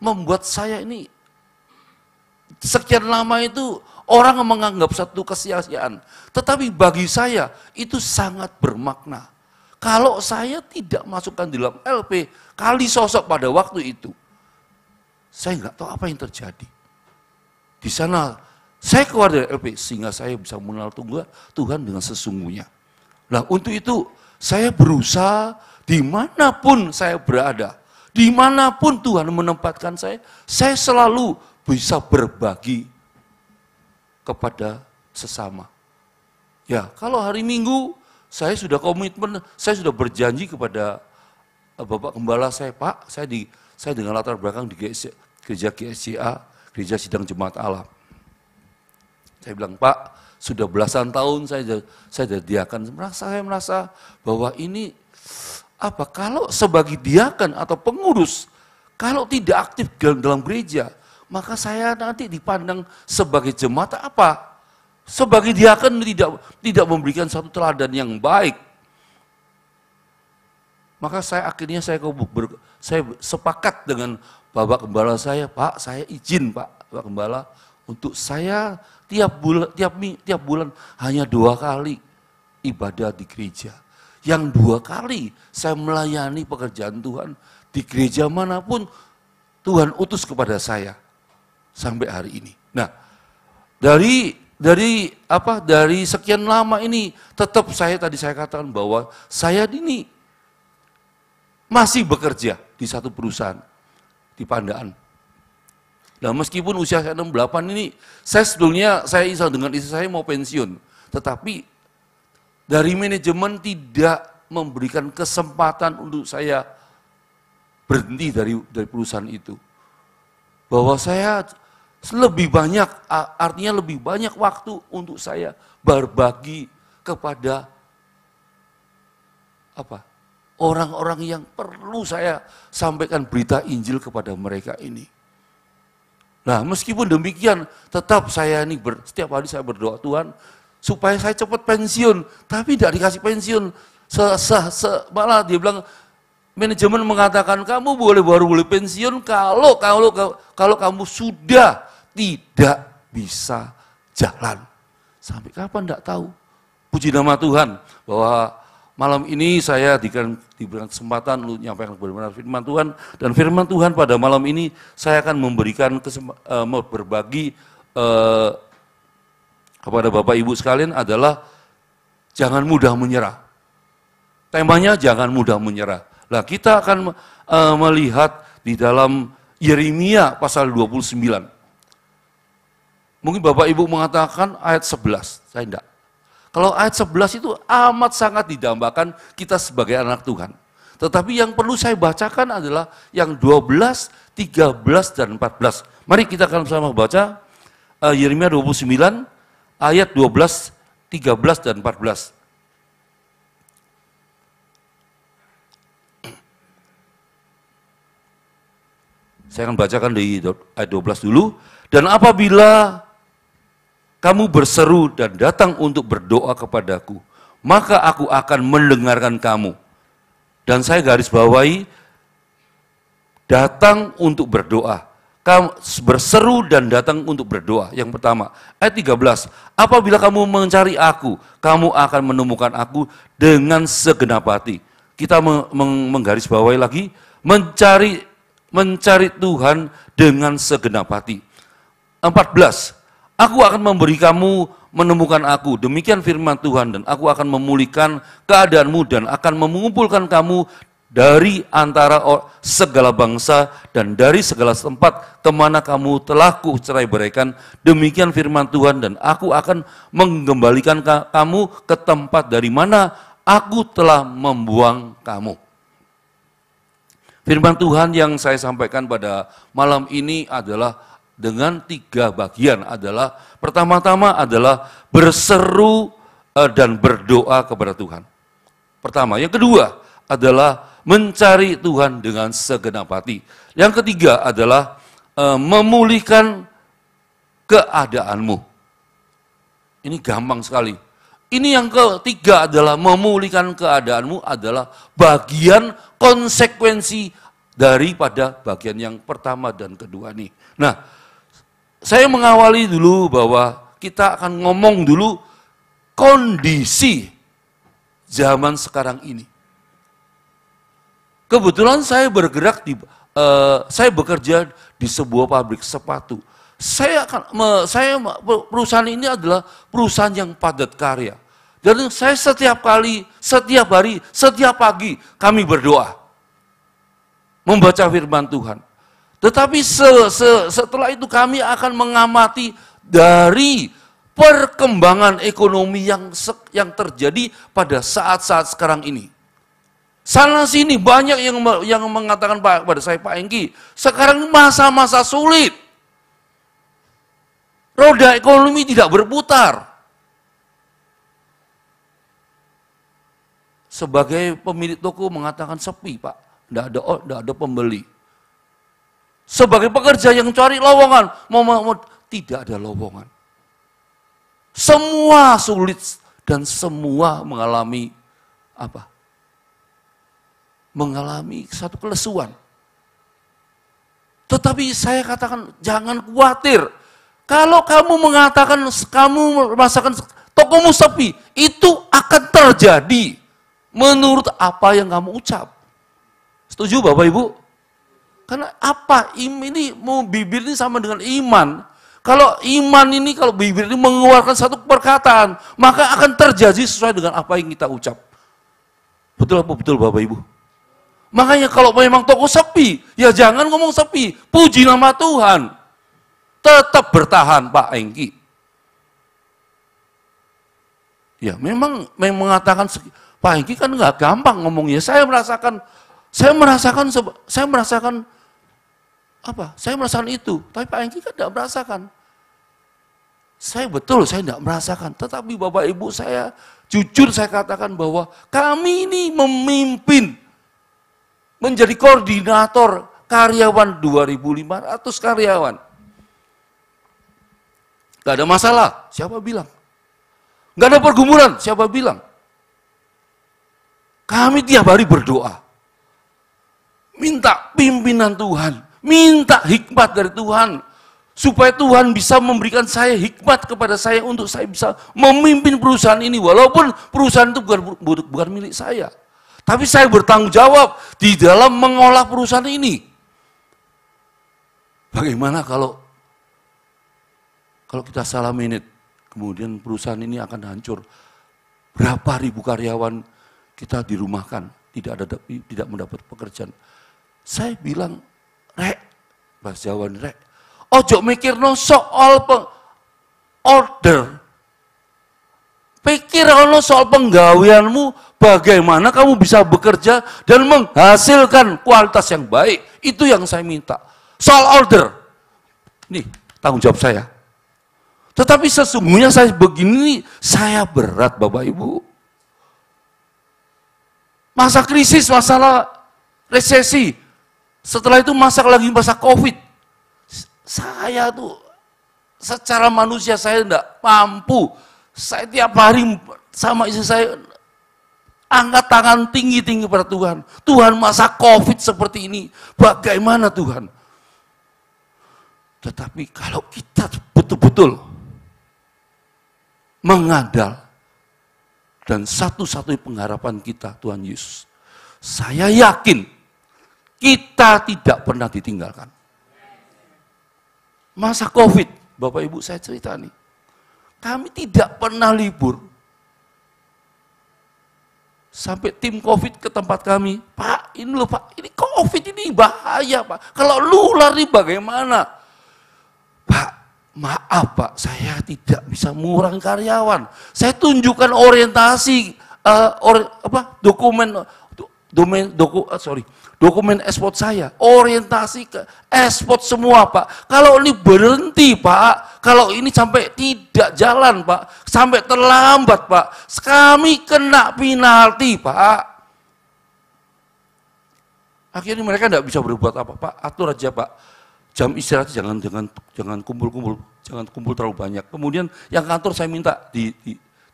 membuat saya ini sekian lama itu orang menganggap satu kesia-siaan. Tetapi bagi saya itu sangat bermakna. Kalau saya tidak masukkan di dalam LP, kali sosok pada waktu itu, saya nggak tahu apa yang terjadi. Di sana saya keluar dari LP sehingga saya bisa mengenal Tuhan dengan sesungguhnya. Nah, untuk itu saya berusaha dimanapun saya berada, dimanapun Tuhan menempatkan saya selalu bisa berbagi kepada sesama. Ya, kalau hari Minggu saya sudah komitmen, saya sudah berjanji kepada Bapak Gembala saya, Pak, saya dengan latar belakang di gereja GSCA, Gereja Sidang Jemaat Allah. Saya bilang, Pak, sudah belasan tahun saya sudah diakan, saya merasa bahwa ini kalau sebagai diakan atau pengurus, kalau tidak aktif dalam gereja, maka saya nanti dipandang sebagai jemaat apa? Sebagai diakan tidak memberikan satu teladan yang baik. Maka saya sepakat dengan Bapak Gembala saya, Pak, saya izin Pak Gembala untuk saya tiap bulan hanya 2 kali ibadah di gereja. Yang 2 kali saya melayani pekerjaan Tuhan di gereja manapun Tuhan utus kepada saya sampai hari ini. Nah, dari sekian lama ini tetap saya katakan bahwa saya ini masih bekerja di satu perusahaan di Pandaan. Nah, meskipun usia saya 68 ini, saya dengan istri saya mau pensiun, tetapi dari manajemen tidak memberikan kesempatan untuk saya berhenti dari perusahaan itu. Bahwa saya lebih banyak, artinya lebih banyak waktu untuk saya berbagi kepada orang-orang yang perlu saya sampaikan berita Injil kepada mereka ini. Nah, meskipun demikian, tetap saya ini setiap hari saya berdoa, Tuhan, supaya saya cepat pensiun, tapi tidak dikasih pensiun. Malah dia bilang, manajemen mengatakan kamu baru boleh pensiun kalau kamu sudah tidak bisa jalan. Sampai kapan tidak tahu. Puji nama Tuhan bahwa malam ini saya diberikan kesempatan untuk menyampaikan kebenaran firman Tuhan, dan firman Tuhan pada malam ini saya akan memberikan berbagi kepada Bapak Ibu sekalian adalah jangan mudah menyerah. Temanya jangan mudah menyerah. Nah, kita akan melihat di dalam Yeremia pasal 29. Mungkin Bapak Ibu mengatakan ayat 11, saya enggak. Kalau ayat 11 itu amat sangat didambakan kita sebagai anak Tuhan. Tetapi yang perlu saya bacakan adalah yang 12, 13, dan 14. Mari kita akan sama baca Yeremia 29 ayat 12, 13, dan 14. Saya akan bacakan di ayat 12 dulu. Dan apabila kamu berseru dan datang untuk berdoa kepadaku, maka aku akan mendengarkan kamu. Dan saya garis bawahi, datang untuk berdoa. Kamu berseru dan datang untuk berdoa. Yang pertama, ayat 13. Apabila kamu mencari aku, kamu akan menemukan aku dengan segenap hati. Kita menggaris bawahi lagi, mencari Tuhan dengan segenap hati. 14. Aku akan memberi kamu menemukan aku. Demikian firman Tuhan, dan aku akan memulihkan keadaanmu dan akan mengumpulkan kamu dari antara segala bangsa dan dari segala tempat kemana kamu telah kucerai-beraikan. Demikian firman Tuhan, dan aku akan mengembalikan kamu ke tempat dari mana aku telah membuang kamu. Firman Tuhan yang saya sampaikan pada malam ini adalah dengan 3 bagian. Adalah pertama-tama adalah berseru dan berdoa kepada Tuhan. Pertama. Yang kedua adalah mencari Tuhan dengan segenap hati. Yang ketiga adalah memulihkan keadaanmu. Ini gampang sekali. Ini yang ketiga adalah memulihkan keadaanmu, adalah bagian konsekuensi daripada bagian yang pertama dan kedua nih. Nah, saya mengawali dulu bahwa kita akan ngomong dulu kondisi zaman sekarang ini. Kebetulan saya bergerak saya bekerja di sebuah pabrik sepatu. Perusahaan ini adalah perusahaan yang padat karya. Dan saya setiap hari, setiap pagi kami berdoa. Membaca firman Tuhan. Tetapi setelah itu kami akan mengamati dari perkembangan ekonomi yang terjadi pada saat-saat sekarang ini. Sana sini banyak yang mengatakan pada saya, Pak Engki, sekarang masa-masa sulit. Roda ekonomi tidak berputar. Sebagai pemilik toko mengatakan sepi, Pak. Tidak ada pembeli. Sebagai pekerja yang cari lowongan, tidak ada lowongan. Semua sulit dan semua mengalami apa? Mengalami satu kelesuan. Tetapi saya katakan jangan khawatir. Kalau kamu mengatakan kamu merasakan tokomu sepi, itu akan terjadi menurut apa yang kamu ucap. Setuju Bapak Ibu? Karena apa? Ini mau bibir ini sama dengan iman. Kalau iman ini, kalau bibir ini mengeluarkan satu perkataan, maka akan terjadi sesuai dengan apa yang kita ucap. Betul apa betul Bapak Ibu? Makanya kalau memang toko sepi, ya jangan ngomong sepi. Puji nama Tuhan. Tetap bertahan Pak Engki. Ya memang mengatakan, Pak Engki kan nggak gampang ngomongnya. Saya merasakan apa? Saya merasakan itu, tapi Pak Engki kan tidak merasakan. Saya tidak merasakan. Tetapi Bapak Ibu, saya jujur saya katakan bahwa kami ini memimpin, menjadi koordinator karyawan 2.500 karyawan. Gak ada masalah, siapa bilang? Gak ada pergumulan, siapa bilang? Kami tiap hari berdoa. Minta pimpinan Tuhan, minta hikmat dari Tuhan, supaya Tuhan bisa memberikan saya hikmat kepada saya untuk saya bisa memimpin perusahaan ini, walaupun perusahaan itu bukan milik saya. Tapi saya bertanggung jawab di dalam mengolah perusahaan ini. Bagaimana kalau kita salah manage, kemudian perusahaan ini akan hancur. Berapa ribu karyawan kita dirumahkan, tidak mendapat pekerjaan. Saya bilang, rek, bahasa Jawa rek, ojo mikirno soal order. Pikir ono soal penggaweanmu, Bagaimana kamu bisa bekerja dan menghasilkan kualitas yang baik. Itu yang saya minta. Soal order. Nih, tanggung jawab saya. Tetapi sesungguhnya saya begini, saya berat Bapak Ibu. Masa krisis, masalah resesi. Setelah itu masa COVID. Saya tuh secara manusia saya tidak mampu. Saya tiap hari sama istri saya angkat tangan tinggi-tinggi pada Tuhan. Tuhan, masa COVID seperti ini, bagaimana Tuhan? Tetapi kalau kita betul-betul mengandal dan satu-satunya pengharapan kita Tuhan Yesus, saya yakin kita tidak pernah ditinggalkan. Masa COVID, Bapak Ibu saya cerita nih, kami tidak pernah libur. Sampai tim COVID ke tempat kami, Pak, ini loh Pak, ini COVID ini bahaya Pak. Kalau nular nih bagaimana? Pak, maaf Pak, saya tidak bisa mengurangi karyawan. Saya tunjukkan orientasi, dokumen ekspor saya, orientasi ke ekspor semua Pak. Kalau ini berhenti Pak, kalau ini sampai tidak jalan Pak, sampai terlambat Pak, kami kena penalti Pak. Akhirnya mereka tidak bisa berbuat apa Pak, atur aja Pak. Jam istirahat jangan kumpul-kumpul, jangan kumpul terlalu banyak. Kemudian yang kantor saya minta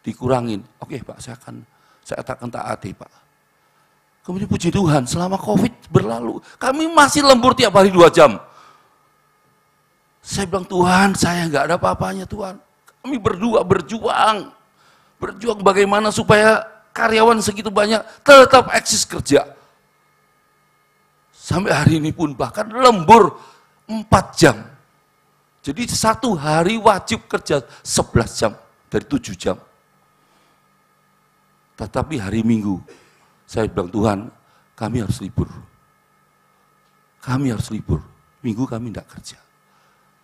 dikurangin. Oke Pak, saya akan taati Pak. Kemudian puji Tuhan, selama COVID berlalu, kami masih lembur tiap hari 2 jam. Saya bilang, Tuhan, saya nggak ada apa-apanya Tuhan. Kami berdua berjuang bagaimana supaya karyawan segitu banyak tetap eksis kerja. Sampai hari ini pun bahkan lembur 4 jam. Jadi 1 hari wajib kerja 11 jam dari 7 jam. Tetapi hari Minggu, saya bilang, Tuhan, kami harus libur. Kami harus libur. Minggu kami tidak kerja.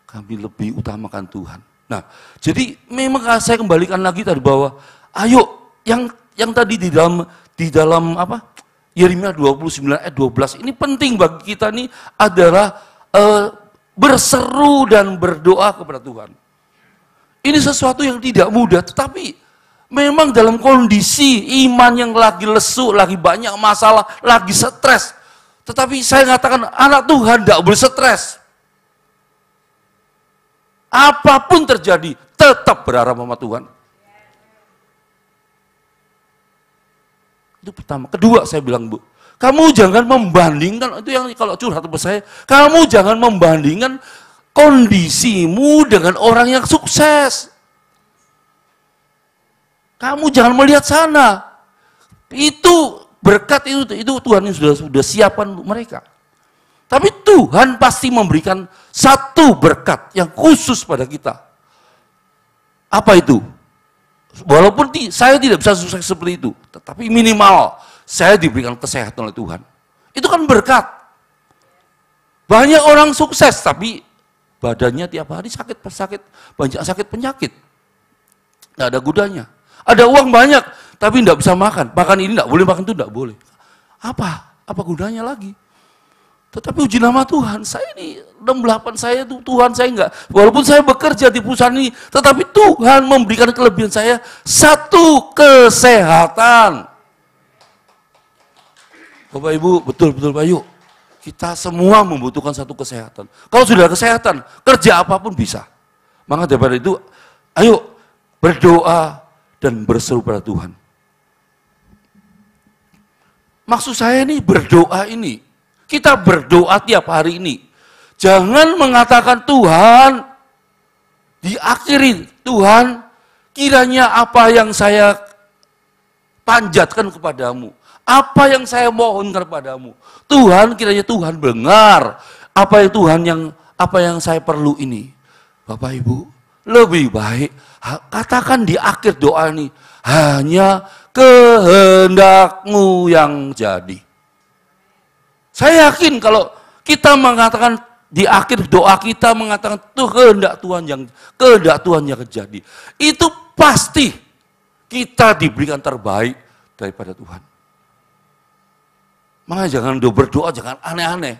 Kami lebih utamakan Tuhan. Nah, jadi memang saya kembalikan lagi tadi bahwa, ayo, yang tadi di dalam apa? Yeremia 29 ayat 12 ini penting bagi kita nih adalah berseru dan berdoa kepada Tuhan. Ini sesuatu yang tidak mudah, tetapi memang dalam kondisi iman yang lagi lesu, lagi banyak masalah, lagi stres. Tetapi saya katakan anak Tuhan tidak boleh stres. Apapun terjadi, tetap berharap sama Tuhan. Itu pertama. Kedua saya bilang, Bu, kamu jangan membandingkan, itu yang kalau curhat sama saya, kamu jangan membandingkan kondisimu dengan orang yang sukses. Kamu jangan melihat sana. Itu berkat itu Tuhan yang sudah siapkan untuk mereka. Tapi Tuhan pasti memberikan satu berkat yang khusus pada kita. Apa itu? Walaupun saya tidak bisa sukses seperti itu, tetapi minimal saya diberikan kesehatan oleh Tuhan. Itu kan berkat. Banyak orang sukses, tapi badannya tiap hari sakit, banyak sakit penyakit. Tidak ada gunanya. Ada uang banyak, tapi tidak bisa makan. Makan ini tidak boleh, makan itu tidak boleh. Apa gunanya lagi? Tetapi uji nama Tuhan, saya ini 68 saya itu Tuhan saya enggak. Walaupun saya bekerja di perusahaan ini, tetapi Tuhan memberikan kelebihan saya satu kesehatan. Bapak Ibu, betul-betul Pak Yuk. Kita semua membutuhkan satu kesehatan. Kalau sudah kesehatan, kerja apapun bisa. Maka daripada itu, ayo berdoa dan berseru pada Tuhan. Maksud saya ini berdoa ini, kita berdoa tiap hari ini. Jangan mengatakan Tuhan, diakhiri Tuhan, kiranya apa yang saya panjatkan kepadamu, apa yang saya mohonkan kepadamu, Tuhan kiranya Tuhan dengar apa yang saya perlu ini. Bapak Ibu, lebih baik katakan di akhir doa ini, hanya kehendakmu yang jadi. Saya yakin kalau kita mengatakan di akhir doa kita mengatakan tuh kehendak Tuhan yang terjadi, itu pasti kita diberikan terbaik, daripada Tuhan. Makanya jangan berdoa, jangan aneh-aneh.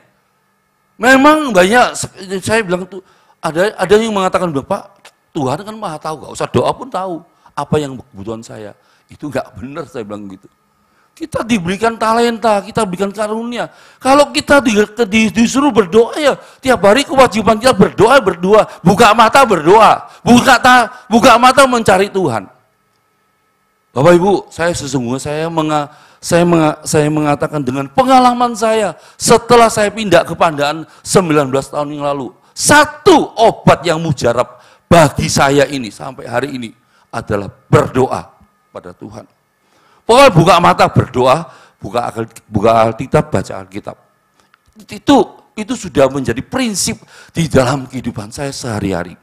Memang banyak, saya bilang tuh, ada yang mengatakan, Bapak, Tuhan kan maha tahu, gak usah doa pun tahu apa yang kebutuhan saya. Itu gak benar, saya bilang gitu. Kita diberikan talenta, kita diberikan karunia. Kalau kita disuruh berdoa ya, tiap hari kewajiban kita berdoa, buka mata berdoa, buka mata mencari Tuhan. Bapak Ibu, saya sesungguhnya saya mengatakan dengan pengalaman saya setelah saya pindah ke Pandaan 19 tahun yang lalu, satu obat yang mujarab bagi saya ini sampai hari ini adalah berdoa pada Tuhan. Pokoknya buka mata berdoa, buka Alkitab, baca Alkitab. Itu sudah menjadi prinsip di dalam kehidupan saya sehari-hari.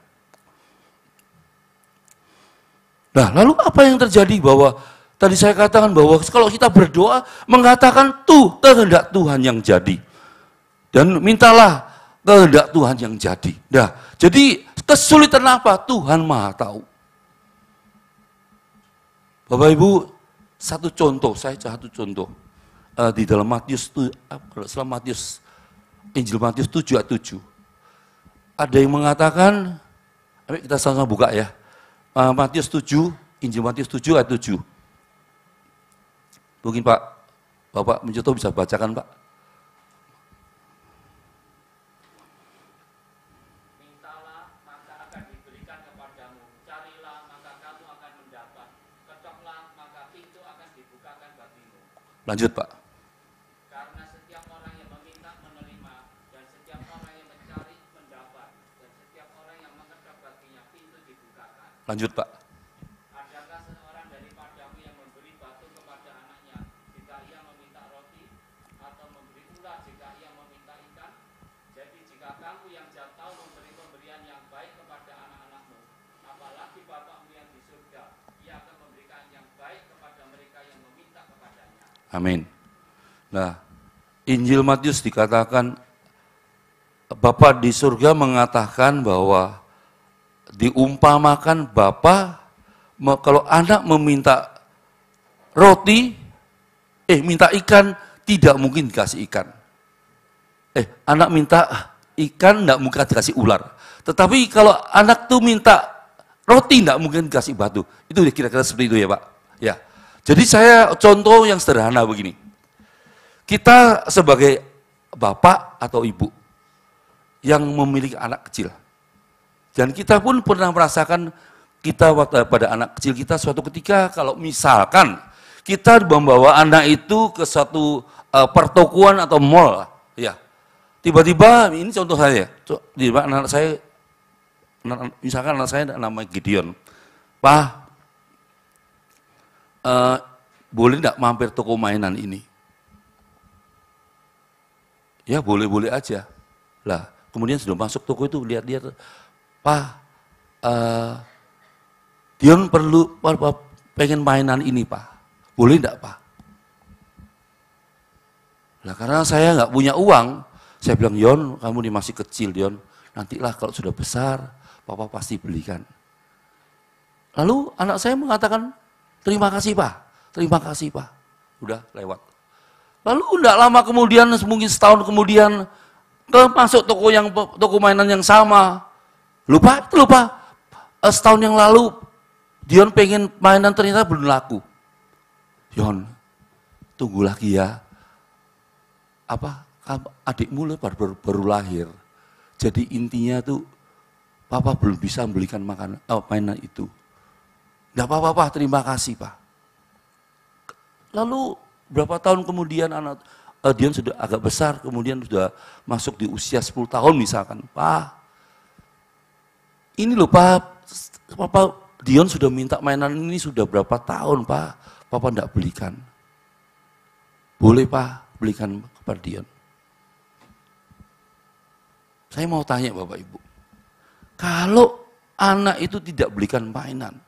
Nah, lalu apa yang terjadi bahwa tadi saya katakan bahwa kalau kita berdoa mengatakan kehendak Tuhan yang jadi. Dan mintalah kehendak Tuhan yang jadi. Nah, jadi kesulitan apa? Tuhan Maha tahu. Bapak Ibu, satu contoh di dalam Injil Matius 7 ayat 7. Ada yang mengatakan, ayo kita sama-sama buka ya. Matius 7, Injil Matius 7 ayat 7. Mungkin Pak, Bapak mencontoh bisa bacakan Pak. Lanjut Pak.
Karena setiap orang yang meminta menerima, dan setiap orang yang mencari mendapat, dan setiap orang yang mengetok baginya pintu dibukakan.
Lanjut Pak.
Adakah seorang daripadamu yang memberi batu kepada anaknya jika ia meminta roti, atau memberi ular jika ia meminta ikan? Jadi jika kamu yang jahat tahu memberi pemberian yang baik kepada anak-anakmu, apalagi Bapakmu yang di surga, ia akan memberikan yang baik kepada mereka yang meminta kepadanya.
Amin. Nah, Injil Matius dikatakan, Bapa di surga mengatakan bahwa diumpamakan Bapa, kalau anak meminta roti, minta ikan, tidak mungkin dikasih ikan. Anak minta ikan, tidak mungkin dikasih ular. Tetapi kalau anak tuh minta roti, tidak mungkin dikasih batu. Itu kira-kira seperti itu ya Pak. Ya. Jadi saya contoh yang sederhana begini. Kita sebagai bapak atau ibu yang memiliki anak kecil. Dan kita pun pernah merasakan kita pada anak kecil kita suatu ketika kalau misalkan kita membawa anak itu ke suatu pertokoan atau mall. Ya. Tiba-tiba, ini contoh saya. Tiba-tiba anak saya, misalkan anak saya namanya Gideon. Pak, boleh enggak mampir toko mainan ini? Ya boleh-boleh aja. Lah, kemudian sudah masuk toko itu, lihat-lihat, Pak, Dion pengen mainan ini Pak, boleh enggak Pak? Lah karena saya nggak punya uang, saya bilang, Yon, kamu ini masih kecil Dion, nantilah kalau sudah besar, Papa pasti belikan. Lalu anak saya mengatakan, terima kasih Pak, udah lewat. Lalu enggak lama kemudian, mungkin setahun kemudian, masuk toko mainan yang sama. Lupa, setahun yang lalu, Dion pengen mainan ternyata belum laku. Yon, tunggu lagi ya. Adikmu baru lahir. Jadi intinya tuh, Papa belum bisa membelikan mainan itu. Enggak apa-apa Pak, terima kasih Pak. Lalu berapa tahun kemudian Dion sudah agak besar, kemudian sudah masuk di usia 10 tahun misalkan. Pak, ini loh Pak, Papa Dion sudah minta mainan ini sudah berapa tahun Pak, Papa enggak belikan. Boleh Pak, belikan kepada Dion. Saya mau tanya Bapak Ibu, kalau anak itu tidak belikan mainan,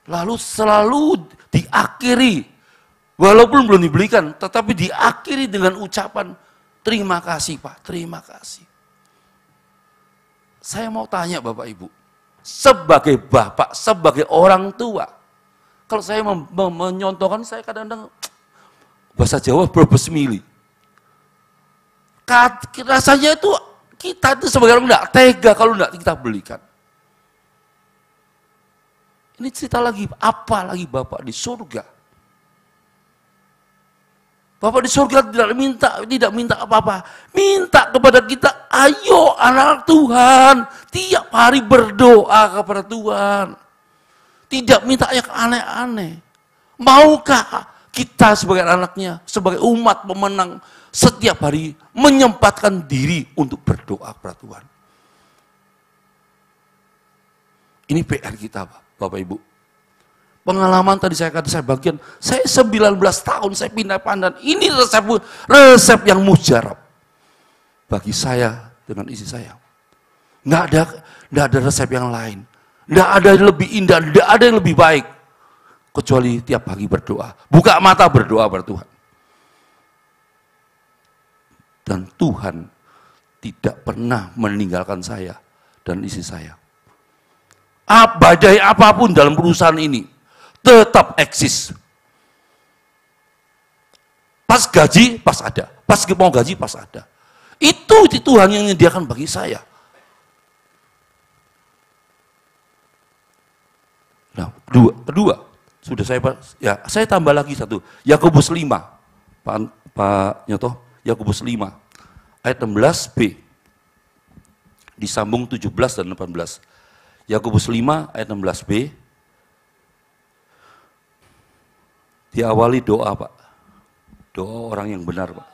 lalu selalu diakhiri, walaupun belum dibelikan, tetapi diakhiri dengan ucapan, terima kasih Pak, terima kasih. Saya mau tanya Bapak Ibu, sebagai bapak, sebagai orang tua, Kalau saya menyontohkan, saya kadang-kadang bahasa Jawa berbesmili. Rasanya itu kita itu sebagai orang tidak tega kalau tidak kita belikan. Ini cerita lagi, apa lagi Bapak di surga? Bapak di surga tidak minta apa-apa. Minta kepada kita, ayo anak Tuhan, tiap hari berdoa kepada Tuhan. Tidak minta yang aneh-aneh. Maukah kita sebagai anaknya, sebagai umat pemenang, setiap hari menyempatkan diri untuk berdoa kepada Tuhan? Ini PR kita, Bapak Ibu. Pengalaman tadi saya kata, saya bagian, saya 19 tahun saya pindah pandan. Ini resep yang mujarab bagi saya dengan istri saya. Nggak ada resep yang lain. Nggak ada yang lebih indah, nggak ada yang lebih baik. Kecuali tiap pagi berdoa. Buka mata berdoa pada Tuhan. Dan Tuhan tidak pernah meninggalkan saya dan istri saya. Badai apapun dalam perusahaan ini tetap eksis. Pas gaji, pas ada. Pas mau gaji, pas ada. Itu Tuhan yang menyediakan bagi saya. Nah, kedua, sudah saya tambah lagi satu. Yakobus 5, Pak Nyoto, Yakobus 5, ayat 16b, disambung 17 dan 18. Yakobus 5, ayat 16b, diawali doa, Pak. Doa orang yang benar, Pak.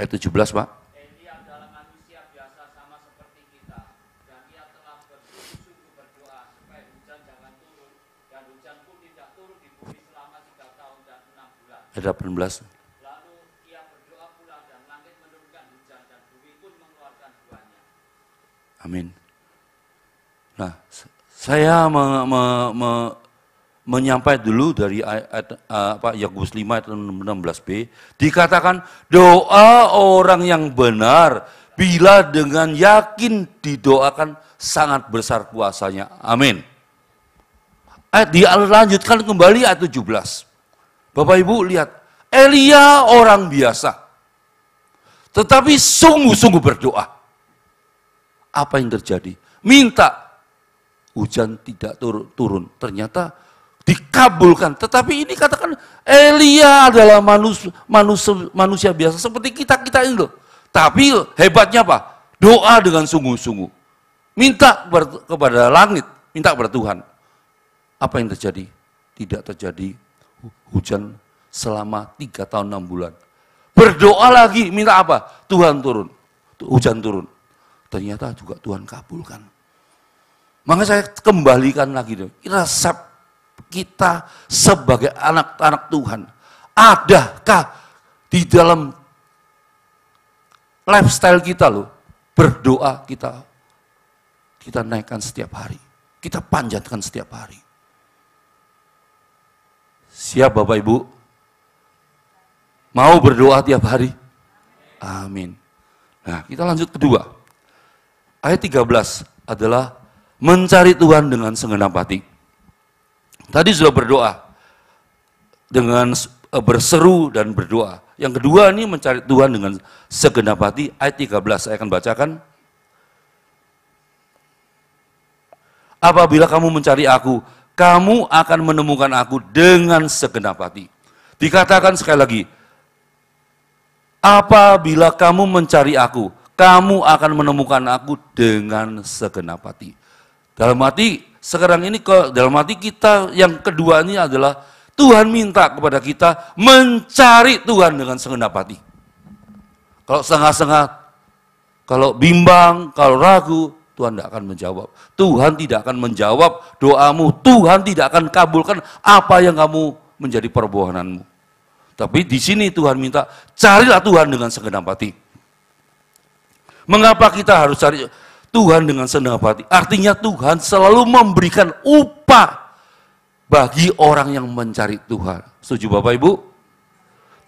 Ayat 17, Pak.
Elia adalah manusia biasa sama seperti kita, dan ia telah bersungguh-sungguh berdoa supaya hujan jangan turun, dan hujan pun tidak turun di bumi selama 3 tahun dan 6 bulan.
Ayat 18.
Lalu ia berdoa pula dan langit menurunkan hujan dan bumi pun mengeluarkan buahnya.
Amin. Nah, saya menyampaikan dulu dari ayat Yakobus 5 ayat 16b, dikatakan doa orang yang benar bila dengan yakin didoakan sangat besar kuasanya. Amin. Dilanjutkan kembali ayat 17. Bapak Ibu lihat, Elia orang biasa, tetapi sungguh-sungguh berdoa. Apa yang terjadi? Minta hujan tidak turun. Ternyata dikabulkan. Tetapi ini katakan Elia adalah manusia biasa seperti kita ini loh. Tapi hebatnya apa? Doa dengan sungguh-sungguh. Minta kepada langit, minta kepada Tuhan. Apa yang terjadi? Tidak terjadi hujan selama 3 tahun 6 bulan. Berdoa lagi, minta apa? Tuhan turun. Hujan turun. Ternyata juga Tuhan kabulkan. Maka saya kembalikan lagi resep kita sebagai anak-anak Tuhan. Adakah di dalam lifestyle kita loh, berdoa kita naikkan setiap hari. Kita panjatkan setiap hari. Siap Bapak Ibu? Mau berdoa tiap hari? Amin. Nah, kita lanjut kedua. Ayat 13 adalah mencari Tuhan dengan segenap hati. Tadi sudah berdoa dengan berseru dan berdoa. Yang kedua ini mencari Tuhan dengan segenap hati. Ayat 13 saya akan bacakan. Apabila kamu mencari aku, kamu akan menemukan aku dengan segenap hati. Dikatakan sekali lagi, apabila kamu mencari aku, kamu akan menemukan aku dengan segenap hati. Dalam hati, sekarang ini dalam hati kita yang kedua ini adalah Tuhan minta kepada kita mencari Tuhan dengan segenap hati. Kalau setengah-setengah, kalau bimbang, kalau ragu, Tuhan tidak akan menjawab. Tuhan tidak akan menjawab doamu. Tuhan tidak akan kabulkan apa yang kamu menjadi permohonanmu. Tapi di sini Tuhan minta, carilah Tuhan dengan segenap hati. Mengapa kita harus cari Tuhan dengan segenap hati? Artinya Tuhan selalu memberikan upah bagi orang yang mencari Tuhan. Setuju Bapak Ibu?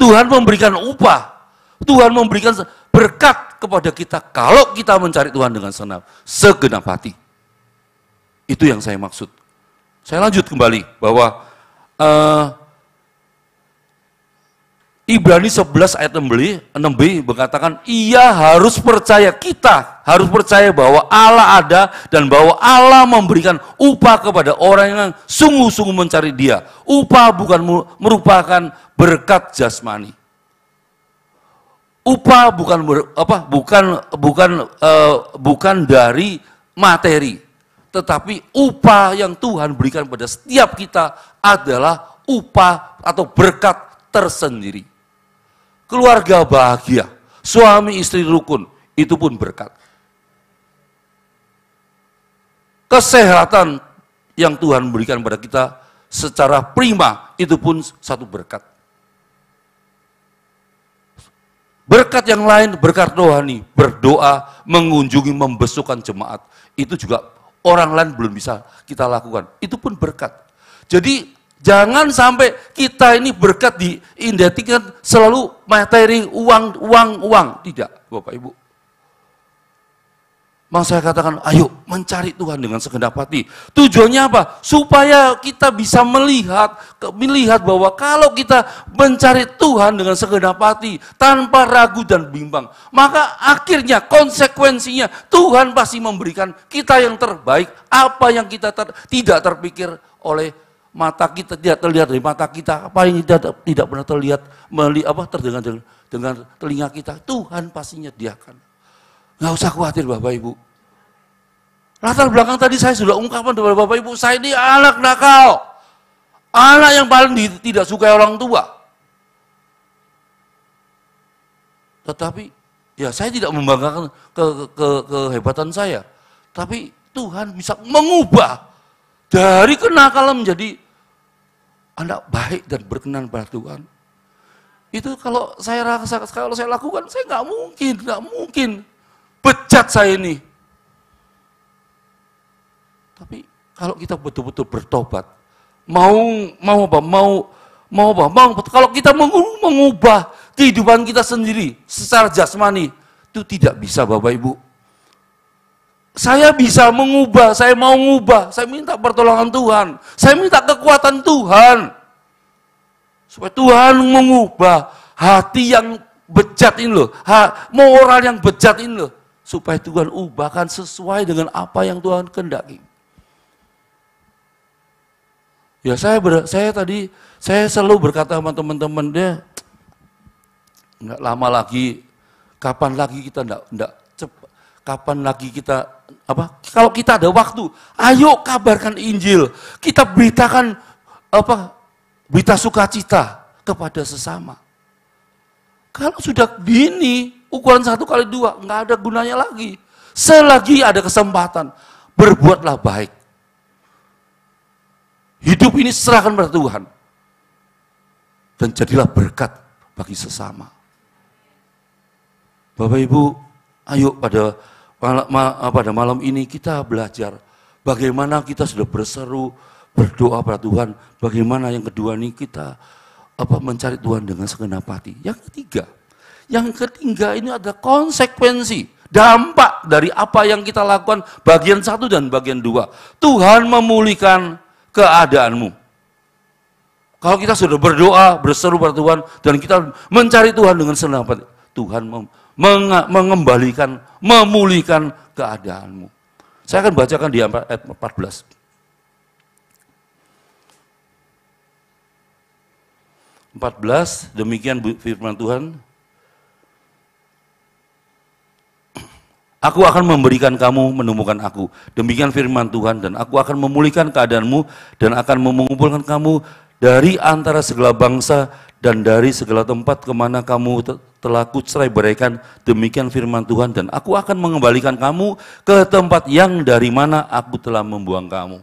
Tuhan memberikan upah. Tuhan memberikan berkat kepada kita kalau kita mencari Tuhan dengan segenap hati. Itu yang saya maksud. Saya lanjut kembali bahwa Ibrani 11 ayat 6b mengatakan ia harus percaya, kita harus percaya bahwa Allah ada dan bahwa Allah memberikan upah kepada orang yang sungguh-sungguh mencari Dia. Upah bukan merupakan berkat jasmani. Upah bukan dari materi, tetapi upah yang Tuhan berikan pada setiap kita adalah upah atau berkat tersendiri. Keluarga bahagia, suami istri rukun, itu pun berkat. Kesehatan yang Tuhan berikan pada kita secara prima, itu pun satu berkat. Berkat yang lain, berkat rohani, berdoa, mengunjungi, membesukkan jemaat, itu juga orang lain belum bisa kita lakukan. Itu pun berkat. Jadi jangan sampai kita ini berkat diidentikan selalu materi, uang. Tidak, Bapak Ibu. Maka saya katakan, ayo mencari Tuhan dengan segenap hati. Tujuannya apa? Supaya kita bisa melihat bahwa kalau kita mencari Tuhan dengan segenap hati, tanpa ragu dan bimbang, maka akhirnya konsekuensinya Tuhan pasti memberikan kita yang terbaik, apa yang kita tidak terpikir oleh mata kita, tidak terlihat dari mata kita, apa yang tidak pernah terlihat, terdengar dengan telinga kita, Tuhan pasti menyediakan. Nggak usah khawatir Bapak Ibu. Latar belakang tadi saya sudah ungkapkan kepada Bapak Ibu, saya ini anak nakal. Anak yang paling tidak suka orang tua. Tetapi, ya saya tidak membanggakan kehebatan saya. Tapi Tuhan bisa mengubah dari kenakalan menjadi anak baik dan berkenan pada Tuhan. Itu kalau saya lakukan, saya nggak mungkin bejat saya ini. Tapi kalau kita betul-betul bertobat, kalau kita mengubah kehidupan kita sendiri secara jasmani, itu tidak bisa Bapak Ibu. Saya bisa mengubah, saya mau mengubah, saya minta pertolongan Tuhan, saya minta kekuatan Tuhan. Supaya Tuhan mengubah hati yang bejat ini loh, moral yang bejat ini loh. Supaya Tuhan ubahkan sesuai dengan apa yang Tuhan kehendaki. Ya saya selalu berkata sama teman-teman dia, nggak lama lagi, kapan lagi kita kapan lagi kita kalau kita ada waktu, ayo kabarkan Injil, kita beritakan berita sukacita kepada sesama. Kalau sudah gini, ukuran 1x2, nggak ada gunanya lagi. Selagi ada kesempatan, berbuatlah baik. Hidup ini serahkan pada Tuhan. Dan jadilah berkat bagi sesama. Bapak Ibu, ayo pada malam ini kita belajar bagaimana kita sudah berseru, berdoa pada Tuhan. Bagaimana yang kedua ini kita mencari Tuhan dengan segenap hati. Yang ketiga ini ada konsekuensi, dampak dari apa yang kita lakukan bagian 1 dan bagian 2. Tuhan memulihkan keadaanmu. Kalau kita sudah berdoa, berseru pada Tuhan, dan kita mencari Tuhan dengan segenap hati, Tuhan mengembalikan, memulihkan keadaanmu. Saya akan bacakan di ayat 14. 14, demikian firman Tuhan. Aku akan memberikan kamu menemukan aku. Demikian firman Tuhan, dan aku akan memulihkan keadaanmu dan akan mengumpulkan kamu dari antara segala bangsa dan dari segala tempat kemana kamu telah kucerai beraikan. Demikian firman Tuhan, dan aku akan mengembalikan kamu ke tempat yang dari mana aku telah membuang kamu.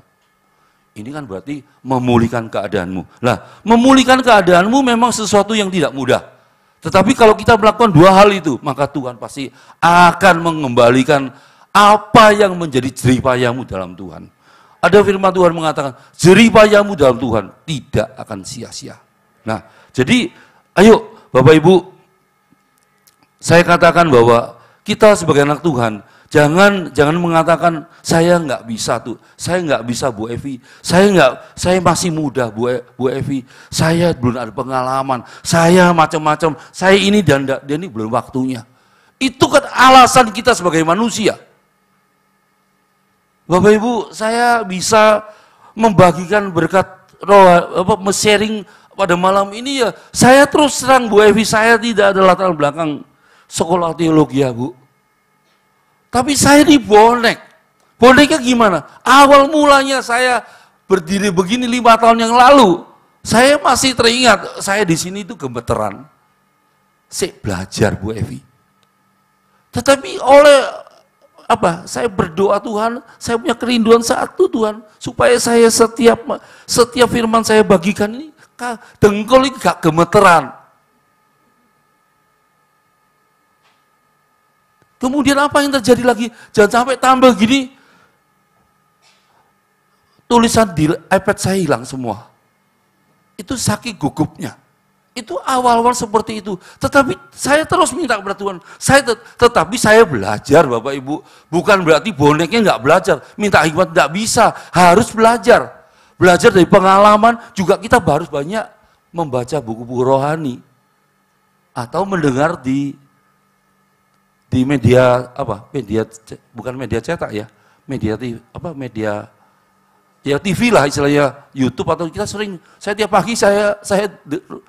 Ini kan berarti memulihkan keadaanmu. Nah, memulihkan keadaanmu memang sesuatu yang tidak mudah. Tetapi kalau kita melakukan dua hal itu, maka Tuhan pasti akan mengembalikan apa yang menjadi jeripayahmu dalam Tuhan. Ada firman Tuhan mengatakan, jeripayahmu dalam Tuhan tidak akan sia-sia. Nah, jadi ayo Bapak Ibu, saya katakan bahwa kita sebagai anak Tuhan, Jangan mengatakan saya nggak bisa tuh, saya nggak bisa Bu Evi, saya masih muda Bu Evi, saya belum ada pengalaman, saya macam-macam, saya ini dan ini belum waktunya. Itu kan alasan kita sebagai manusia. Bapak Ibu, saya bisa membagikan berkat roh, sharing pada malam ini ya. Saya terus terang Bu Evi, saya tidak ada latar belakang sekolah teologi ya Bu. Tapi saya ini bonek. Boneknya gimana? Awal mulanya saya berdiri begini 5 tahun yang lalu. Saya masih teringat, saya di sini itu gemeteran. Saya belajar Bu Evi. Tetapi oleh saya berdoa Tuhan, saya punya kerinduan satu Tuhan, supaya saya setiap firman saya bagikan ini, dengkul ini gak gemeteran. Kemudian apa yang terjadi lagi? Jangan sampai tambah gini, tulisan di iPad saya hilang semua. Itu saking gugupnya. Itu awal-awal seperti itu. Tetapi saya terus minta kepada Tuhan. Tetapi saya belajar Bapak Ibu. Bukan berarti boneknya nggak belajar. Minta hikmat nggak bisa. Harus belajar. Belajar dari pengalaman. Juga kita harus banyak membaca buku-buku rohani. Atau mendengar di media bukan media cetak ya, media TV lah istilahnya, YouTube atau kita sering, saya tiap pagi saya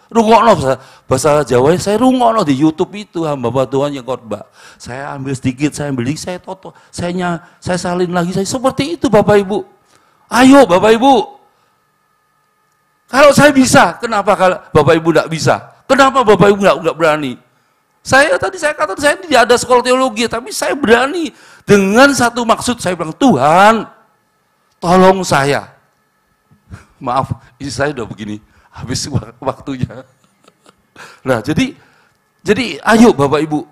rungokno bahasa Jawa, saya rungokno di YouTube itu hamba Tuhan yang khotbah. Saya ambil sedikit, saya ambil, saya toto, saya salin lagi, saya seperti itu Bapak Ibu. Ayo Bapak Ibu. Kalau saya bisa, kenapa kalau Bapak Ibu enggak bisa? Kenapa Bapak Ibu enggak berani? Saya katakan saya tidak ada sekolah teologi, tapi saya berani dengan satu maksud, saya bilang, Tuhan, tolong saya. Maaf, ini saya udah begini, habis waktunya. Nah, jadi ayo Bapak Ibu,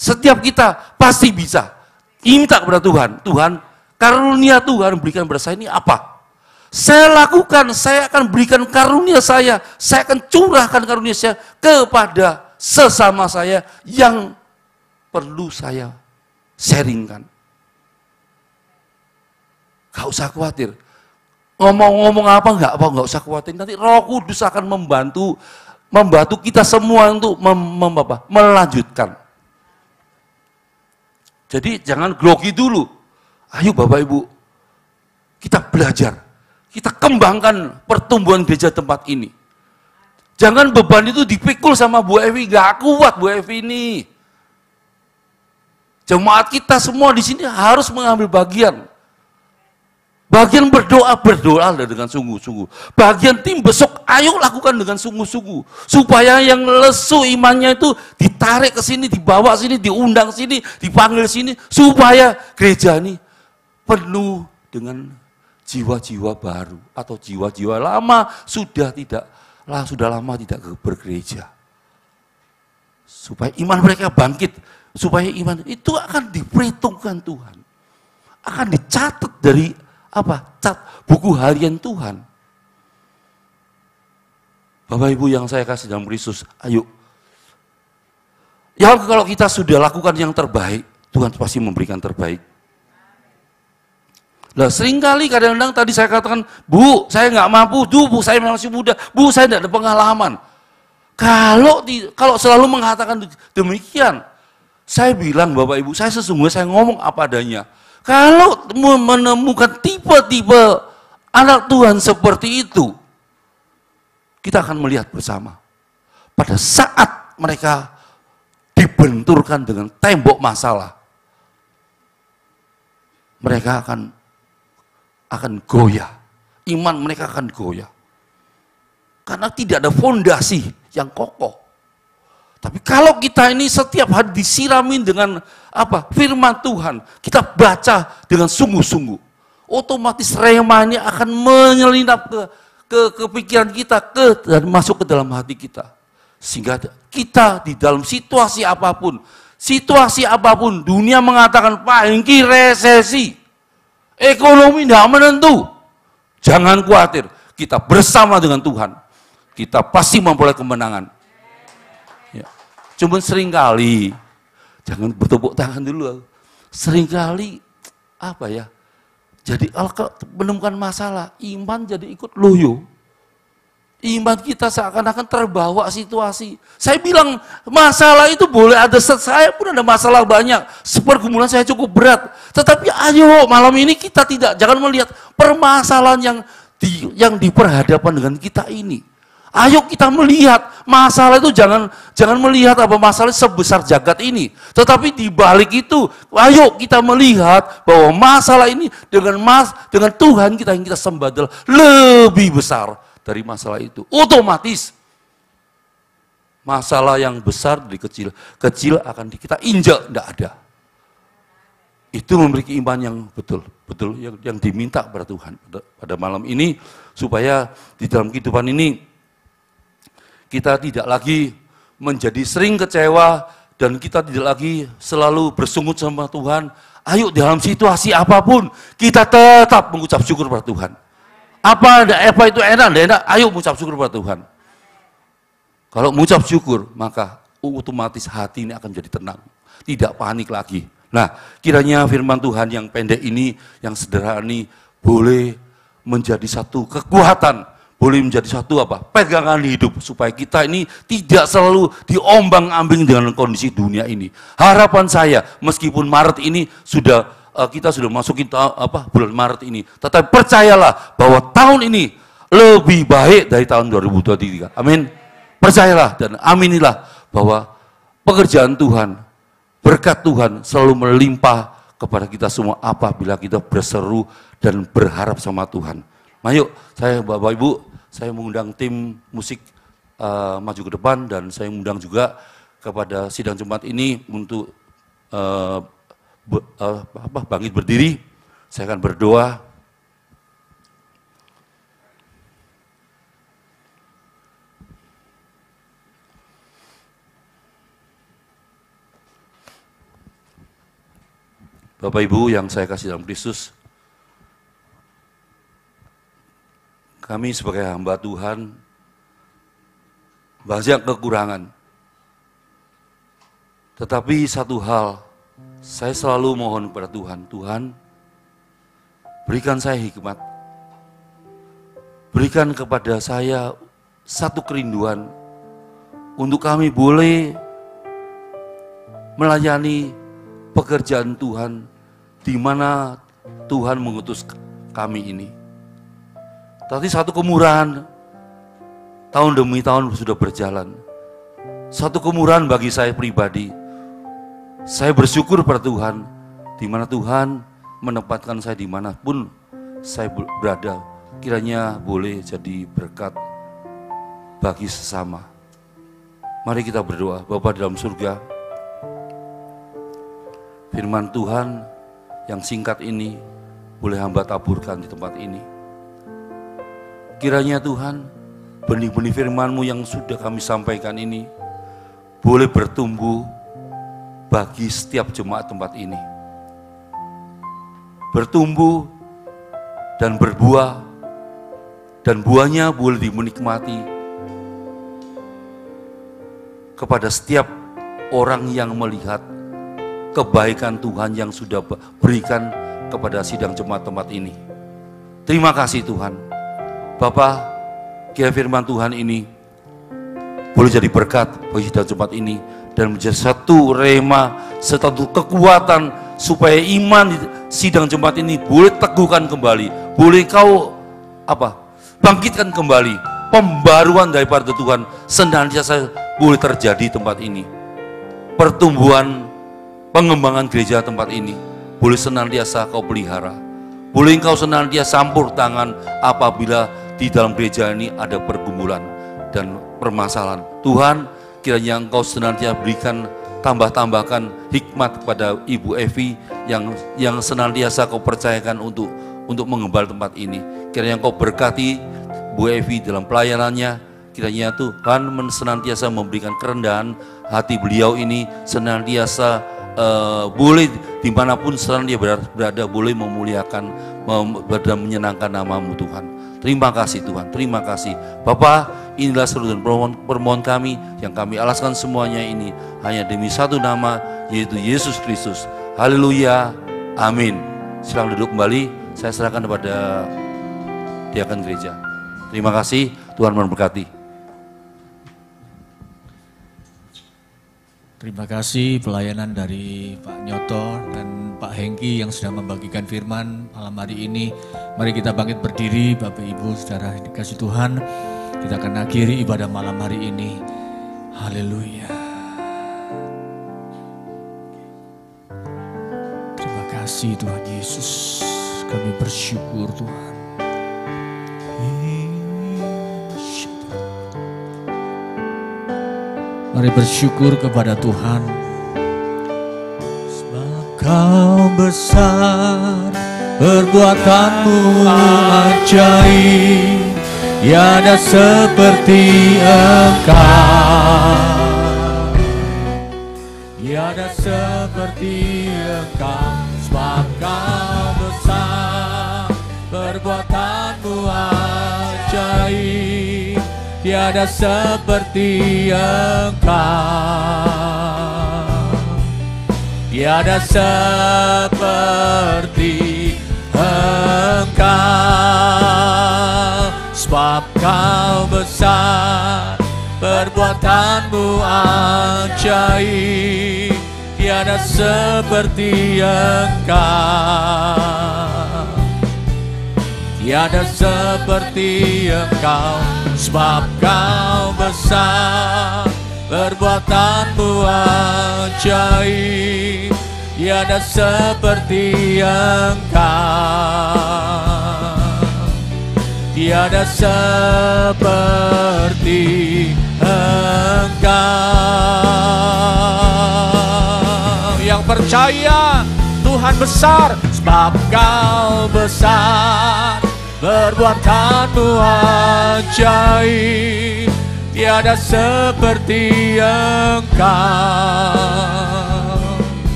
setiap kita pasti bisa. Minta kepada Tuhan, Tuhan, karunia Tuhan berikan kepada saya ini apa? Saya lakukan, saya akan berikan karunia saya akan curahkan karunia saya kepada sesama saya yang perlu saya sharingkan. Gak usah khawatir. Ngomong apa nggak usah khawatir. Nanti Roh Kudus akan membantu kita semua untuk melanjutkan. Jadi jangan grogi dulu. Ayo Bapak Ibu, kita belajar. Kita kembangkan pertumbuhan gereja tempat ini. Jangan beban itu dipikul sama Bu Evi, gak kuat Bu Evi ini. Jemaat kita semua di sini harus mengambil bagian. Bagian berdoa dengan sungguh-sungguh. Bagian tim besok, ayo lakukan dengan sungguh-sungguh. Supaya yang lesu imannya itu ditarik ke sini, dibawa sini, diundang sini, dipanggil sini. Supaya gereja ini penuh dengan jiwa-jiwa baru. Atau jiwa-jiwa lama sudah lama tidak bergereja. Supaya iman mereka bangkit. Supaya iman itu akan diperhitungkan Tuhan. Akan dicatat dari buku harian Tuhan. Bapak Ibu yang saya kasih dalam Kristus, ayo. Ya kalau kita sudah lakukan yang terbaik, Tuhan pasti memberikan terbaik. Nah seringkali kadang-kadang tadi saya katakan, Bu saya nggak mampu, Bu saya masih muda, Bu saya tidak ada pengalaman. Kalau selalu mengatakan demikian, saya bilang Bapak Ibu, saya sesungguhnya saya ngomong apa adanya. Kalau menemukan tipe-tipe anak Tuhan seperti itu, kita akan melihat bersama. Pada saat mereka dibenturkan dengan tembok masalah, mereka akan goyah. Iman mereka akan goyah. Karena tidak ada fondasi yang kokoh. Tapi kalau kita ini setiap hari disiramin dengan firman Tuhan, kita baca dengan sungguh-sungguh, otomatis rema ini akan menyelinap ke pikiran kita dan masuk ke dalam hati kita. Sehingga kita di dalam situasi apapun, dunia mengatakan Pak ini resesi, ekonomi tidak menentu, jangan khawatir, kita bersama dengan Tuhan, kita pasti memperoleh kemenangan. Cuman seringkali, jangan bertepuk tangan dulu. seringkali apa ya? Jadi menemukan masalah, iman jadi ikut loyo. Iman kita seakan-akan terbawa situasi. Saya bilang masalah itu boleh ada, saya pun ada masalah banyak. Pergumulan saya cukup berat. Tetapi ayo malam ini kita jangan melihat permasalahan yang diperhadapkan dengan kita ini. Ayo kita melihat masalah itu jangan melihat apa masalah sebesar jagat ini. Tetapi di balik itu, ayo kita melihat bahwa masalah ini dengan Tuhan kita yang kita sembah adalah lebih besar dari masalah itu. Otomatis masalah yang besar dari kecil akan kita injak, tidak ada. Itu memiliki iman yang betul yang diminta kepada Tuhan pada malam ini, supaya di dalam kehidupan ini kita tidak lagi menjadi sering kecewa dan kita tidak lagi selalu bersungut sama Tuhan. Ayo dalam situasi apapun kita tetap mengucap syukur kepada Tuhan. Apa itu enak, ayo mengucap syukur kepada Tuhan. Kalau mengucap syukur, maka otomatis hati ini akan menjadi tenang, tidak panik lagi. Nah, kiranya firman Tuhan yang pendek ini, yang sederhana ini boleh menjadi satu kekuatan, boleh menjadi satu pegangan hidup, supaya kita ini tidak selalu diombang-ambing dengan kondisi dunia ini. Harapan saya, meskipun Maret ini kita sudah masukin bulan Maret ini, tetapi percayalah bahwa tahun ini lebih baik dari tahun 2023. Amin. Percayalah dan aminilah bahwa pekerjaan Tuhan, berkat Tuhan selalu melimpah kepada kita semua apabila kita berseru dan berharap sama Tuhan. Ayo, saya Bapak Ibu, saya mengundang tim musik maju ke depan, dan saya mengundang juga kepada sidang Jumat ini untuk bangkit berdiri. Saya akan berdoa. Bapak Ibu yang saya kasih dalam Kristus, kami sebagai hamba Tuhan banyak kekurangan. Tetapi satu hal, saya selalu mohon kepada Tuhan, Tuhan berikan saya hikmat. Berikan kepada saya satu kerinduan untuk kami boleh melayani pekerjaan Tuhan di mana Tuhan mengutus kami ini. Tapi satu kemurahan, tahun demi tahun sudah berjalan. Satu kemurahan bagi saya pribadi. Saya bersyukur pada Tuhan, di mana Tuhan menempatkan saya dimanapun saya berada. Kiranya boleh jadi berkat bagi sesama. Mari kita berdoa. Bapa dalam surga, firman Tuhan yang singkat ini boleh hamba taburkan di tempat ini. Kiranya Tuhan, benih-benih firman-Mu yang sudah kami sampaikan ini boleh bertumbuh bagi setiap jemaat tempat ini. Bertumbuh dan berbuah, dan buahnya boleh dimenikmati kepada setiap orang yang melihat kebaikan Tuhan yang sudah berikan kepada sidang jemaat tempat ini. Terima kasih Tuhan. Bapa, kiranya firman Tuhan ini boleh jadi berkat bagi sidang jemaat ini dan menjadi satu rema, satu kekuatan supaya iman di sidang jemaat ini boleh teguhkan kembali, boleh kau bangkitkan kembali, pembaruan daripada Tuhan senantiasa boleh terjadi tempat ini. Pertumbuhan, pengembangan gereja tempat ini boleh senantiasa kau pelihara, boleh kau senantiasa campur tangan apabila di dalam gereja ini ada pergumulan dan permasalahan. Tuhan, kiranya Engkau senantiasa berikan tambahkan hikmat kepada Ibu Evi yang senantiasa Kau percayakan untuk mengembal tempat ini. Kiranya Engkau berkati Bu Evi dalam pelayanannya. Kiranya Tuhan senantiasa memberikan kerendahan hati beliau ini, senantiasa boleh dimanapun dia berada boleh memuliakan dan menyenangkan nama-Mu Tuhan. Terima kasih Tuhan, terima kasih Bapa. Inilah seru dan permohonan kami yang kami alaskan semuanya ini hanya demi satu nama, yaitu Yesus Kristus. Haleluya. Amin. Silakan duduk kembali. Saya serahkan kepada diakan gereja. Terima kasih. Tuhan memberkati.
Terima kasih pelayanan dari Pak Nyoto dan Pak Hengki yang sudah membagikan firman malam hari ini. Mari kita bangkit berdiri, Bapak Ibu, saudara dikasih Tuhan. Kita akan akhiri ibadah malam hari ini. Haleluya. Terima kasih Tuhan Yesus. Kami bersyukur Tuhan. Mari bersyukur kepada Tuhan. Sebab Kau besar, perbuatanmu ajaib, tiada seperti Engkau. Tiada seperti Engkau, sebab Kau besar, perbuatanmu ajaib, tiada seperti Engkau, tiada seperti Engkau, sebab Kau besar, perbuatanmu ajaib, tiada seperti Engkau, tiada seperti Engkau. Sebab Kau besar, perbuatanmu ajaib, tiada seperti Engkau, tiada seperti Engkau. Yang percaya Tuhan besar, sebab Kau besar, perbuatanmu ajaib, tiada seperti Engkau,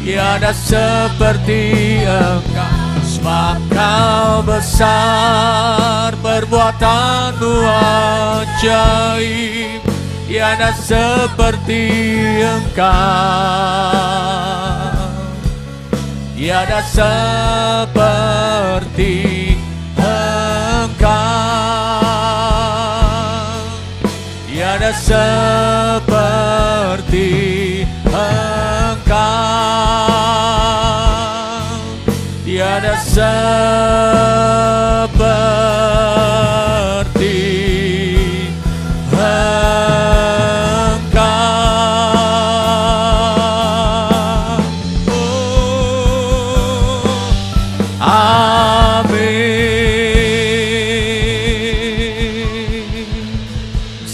tiada seperti Engkau. Sebab Kau besar, perbuatanmu ajaib, tiada seperti Engkau, tiada seperti Engkau, tiada seperti Engkau, tiada seperti Engkau.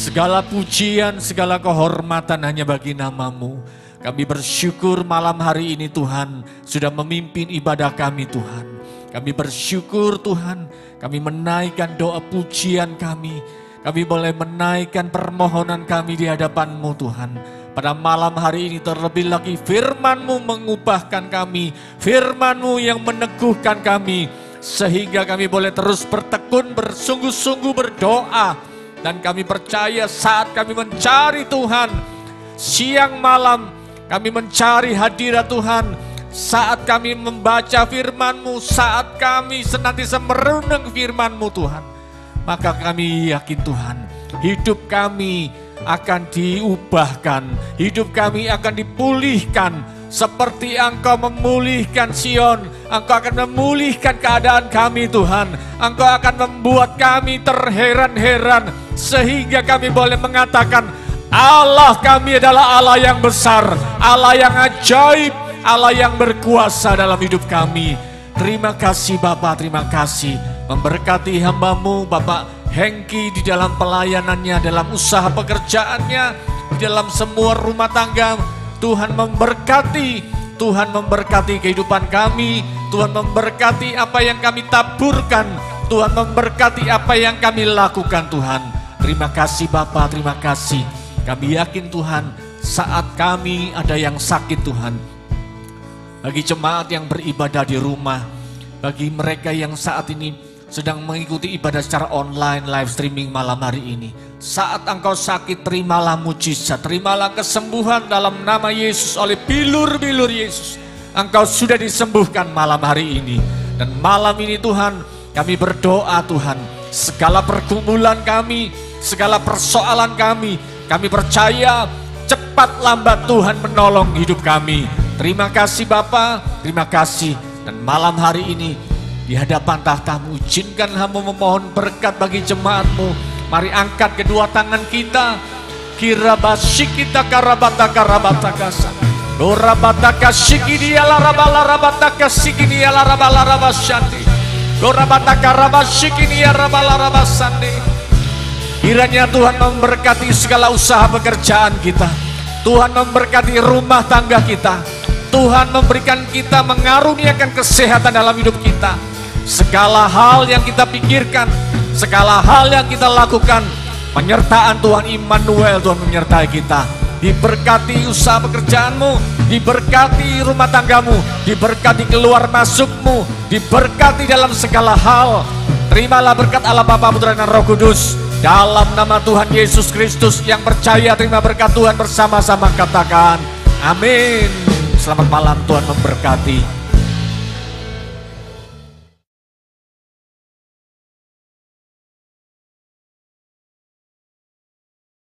Segala pujian, segala kehormatan hanya bagi nama-Mu. Kami bersyukur malam hari ini Tuhan sudah memimpin ibadah kami Tuhan. Kami bersyukur Tuhan, kami menaikkan doa pujian kami. Kami boleh menaikkan permohonan kami di hadapan-Mu Tuhan. Pada malam hari ini terlebih lagi firman-Mu mengubahkan kami. Firman-Mu yang meneguhkan kami. Sehingga kami boleh terus bertekun, bersungguh-sungguh berdoa. Dan kami percaya saat kami mencari Tuhan, siang malam kami mencari hadirat Tuhan, saat kami membaca firman-Mu, saat kami senantiasa merenung firman-Mu Tuhan, maka kami yakin Tuhan, hidup kami akan diubahkan, hidup kami akan dipulihkan, seperti Engkau memulihkan Sion, Engkau akan memulihkan keadaan kami Tuhan. Engkau akan membuat kami terheran-heran, sehingga kami boleh mengatakan, Allah kami adalah Allah yang besar, Allah yang ajaib, Allah yang berkuasa dalam hidup kami. Terima kasih Bapak, terima kasih. Memberkati hamba-Mu Bapak Hengki di dalam pelayanannya, dalam usaha pekerjaannya, di dalam semua rumah tangga. Tuhan memberkati, Tuhan memberkati kehidupan kami, Tuhan memberkati apa yang kami taburkan, Tuhan memberkati apa yang kami lakukan Tuhan. Terima kasih Bapak, terima kasih. Kami yakin Tuhan, saat kami ada yang sakit Tuhan, bagi jemaat yang beribadah di rumah, bagi mereka yang saat ini sedang mengikuti ibadah secara online, live streaming malam hari ini, saat engkau sakit, terimalah mujizat, terimalah kesembuhan dalam nama Yesus oleh bilur-bilur Yesus. Engkau sudah disembuhkan malam hari ini. Dan malam ini Tuhan, kami berdoa Tuhan, segala pergumulan kami, segala persoalan kami percaya cepat lambat Tuhan menolong hidup kami. Terima kasih Bapa, terima kasih. Dan malam hari ini di hadapan tahta-Mu, izinkan hamba memohon berkat bagi jemaat-Mu. Mari angkat kedua tangan kita. Kirabasikita karabata karabata kasa. Dorabataka sikini alarabala rabataka sikini alarabala rabasyanti. Dorabataka rabasikini alarabala rabasandi. Kiranya Tuhan memberkati segala usaha pekerjaan kita. Tuhan memberkati rumah tangga kita. Tuhan memberikan kita, mengaruniakan kesehatan dalam hidup kita. Segala hal yang kita pikirkan, segala hal yang kita lakukan, penyertaan Tuhan Immanuel, Tuhan menyertai kita. Diberkati usaha pekerjaanmu, diberkati rumah tanggamu, diberkati keluar masukmu, diberkati dalam segala hal. Terimalah berkat Allah Bapa, Putra dan Roh Kudus. Dalam nama Tuhan Yesus Kristus, yang percaya terima berkat Tuhan bersama-sama katakan amin. Selamat malam, Tuhan memberkati.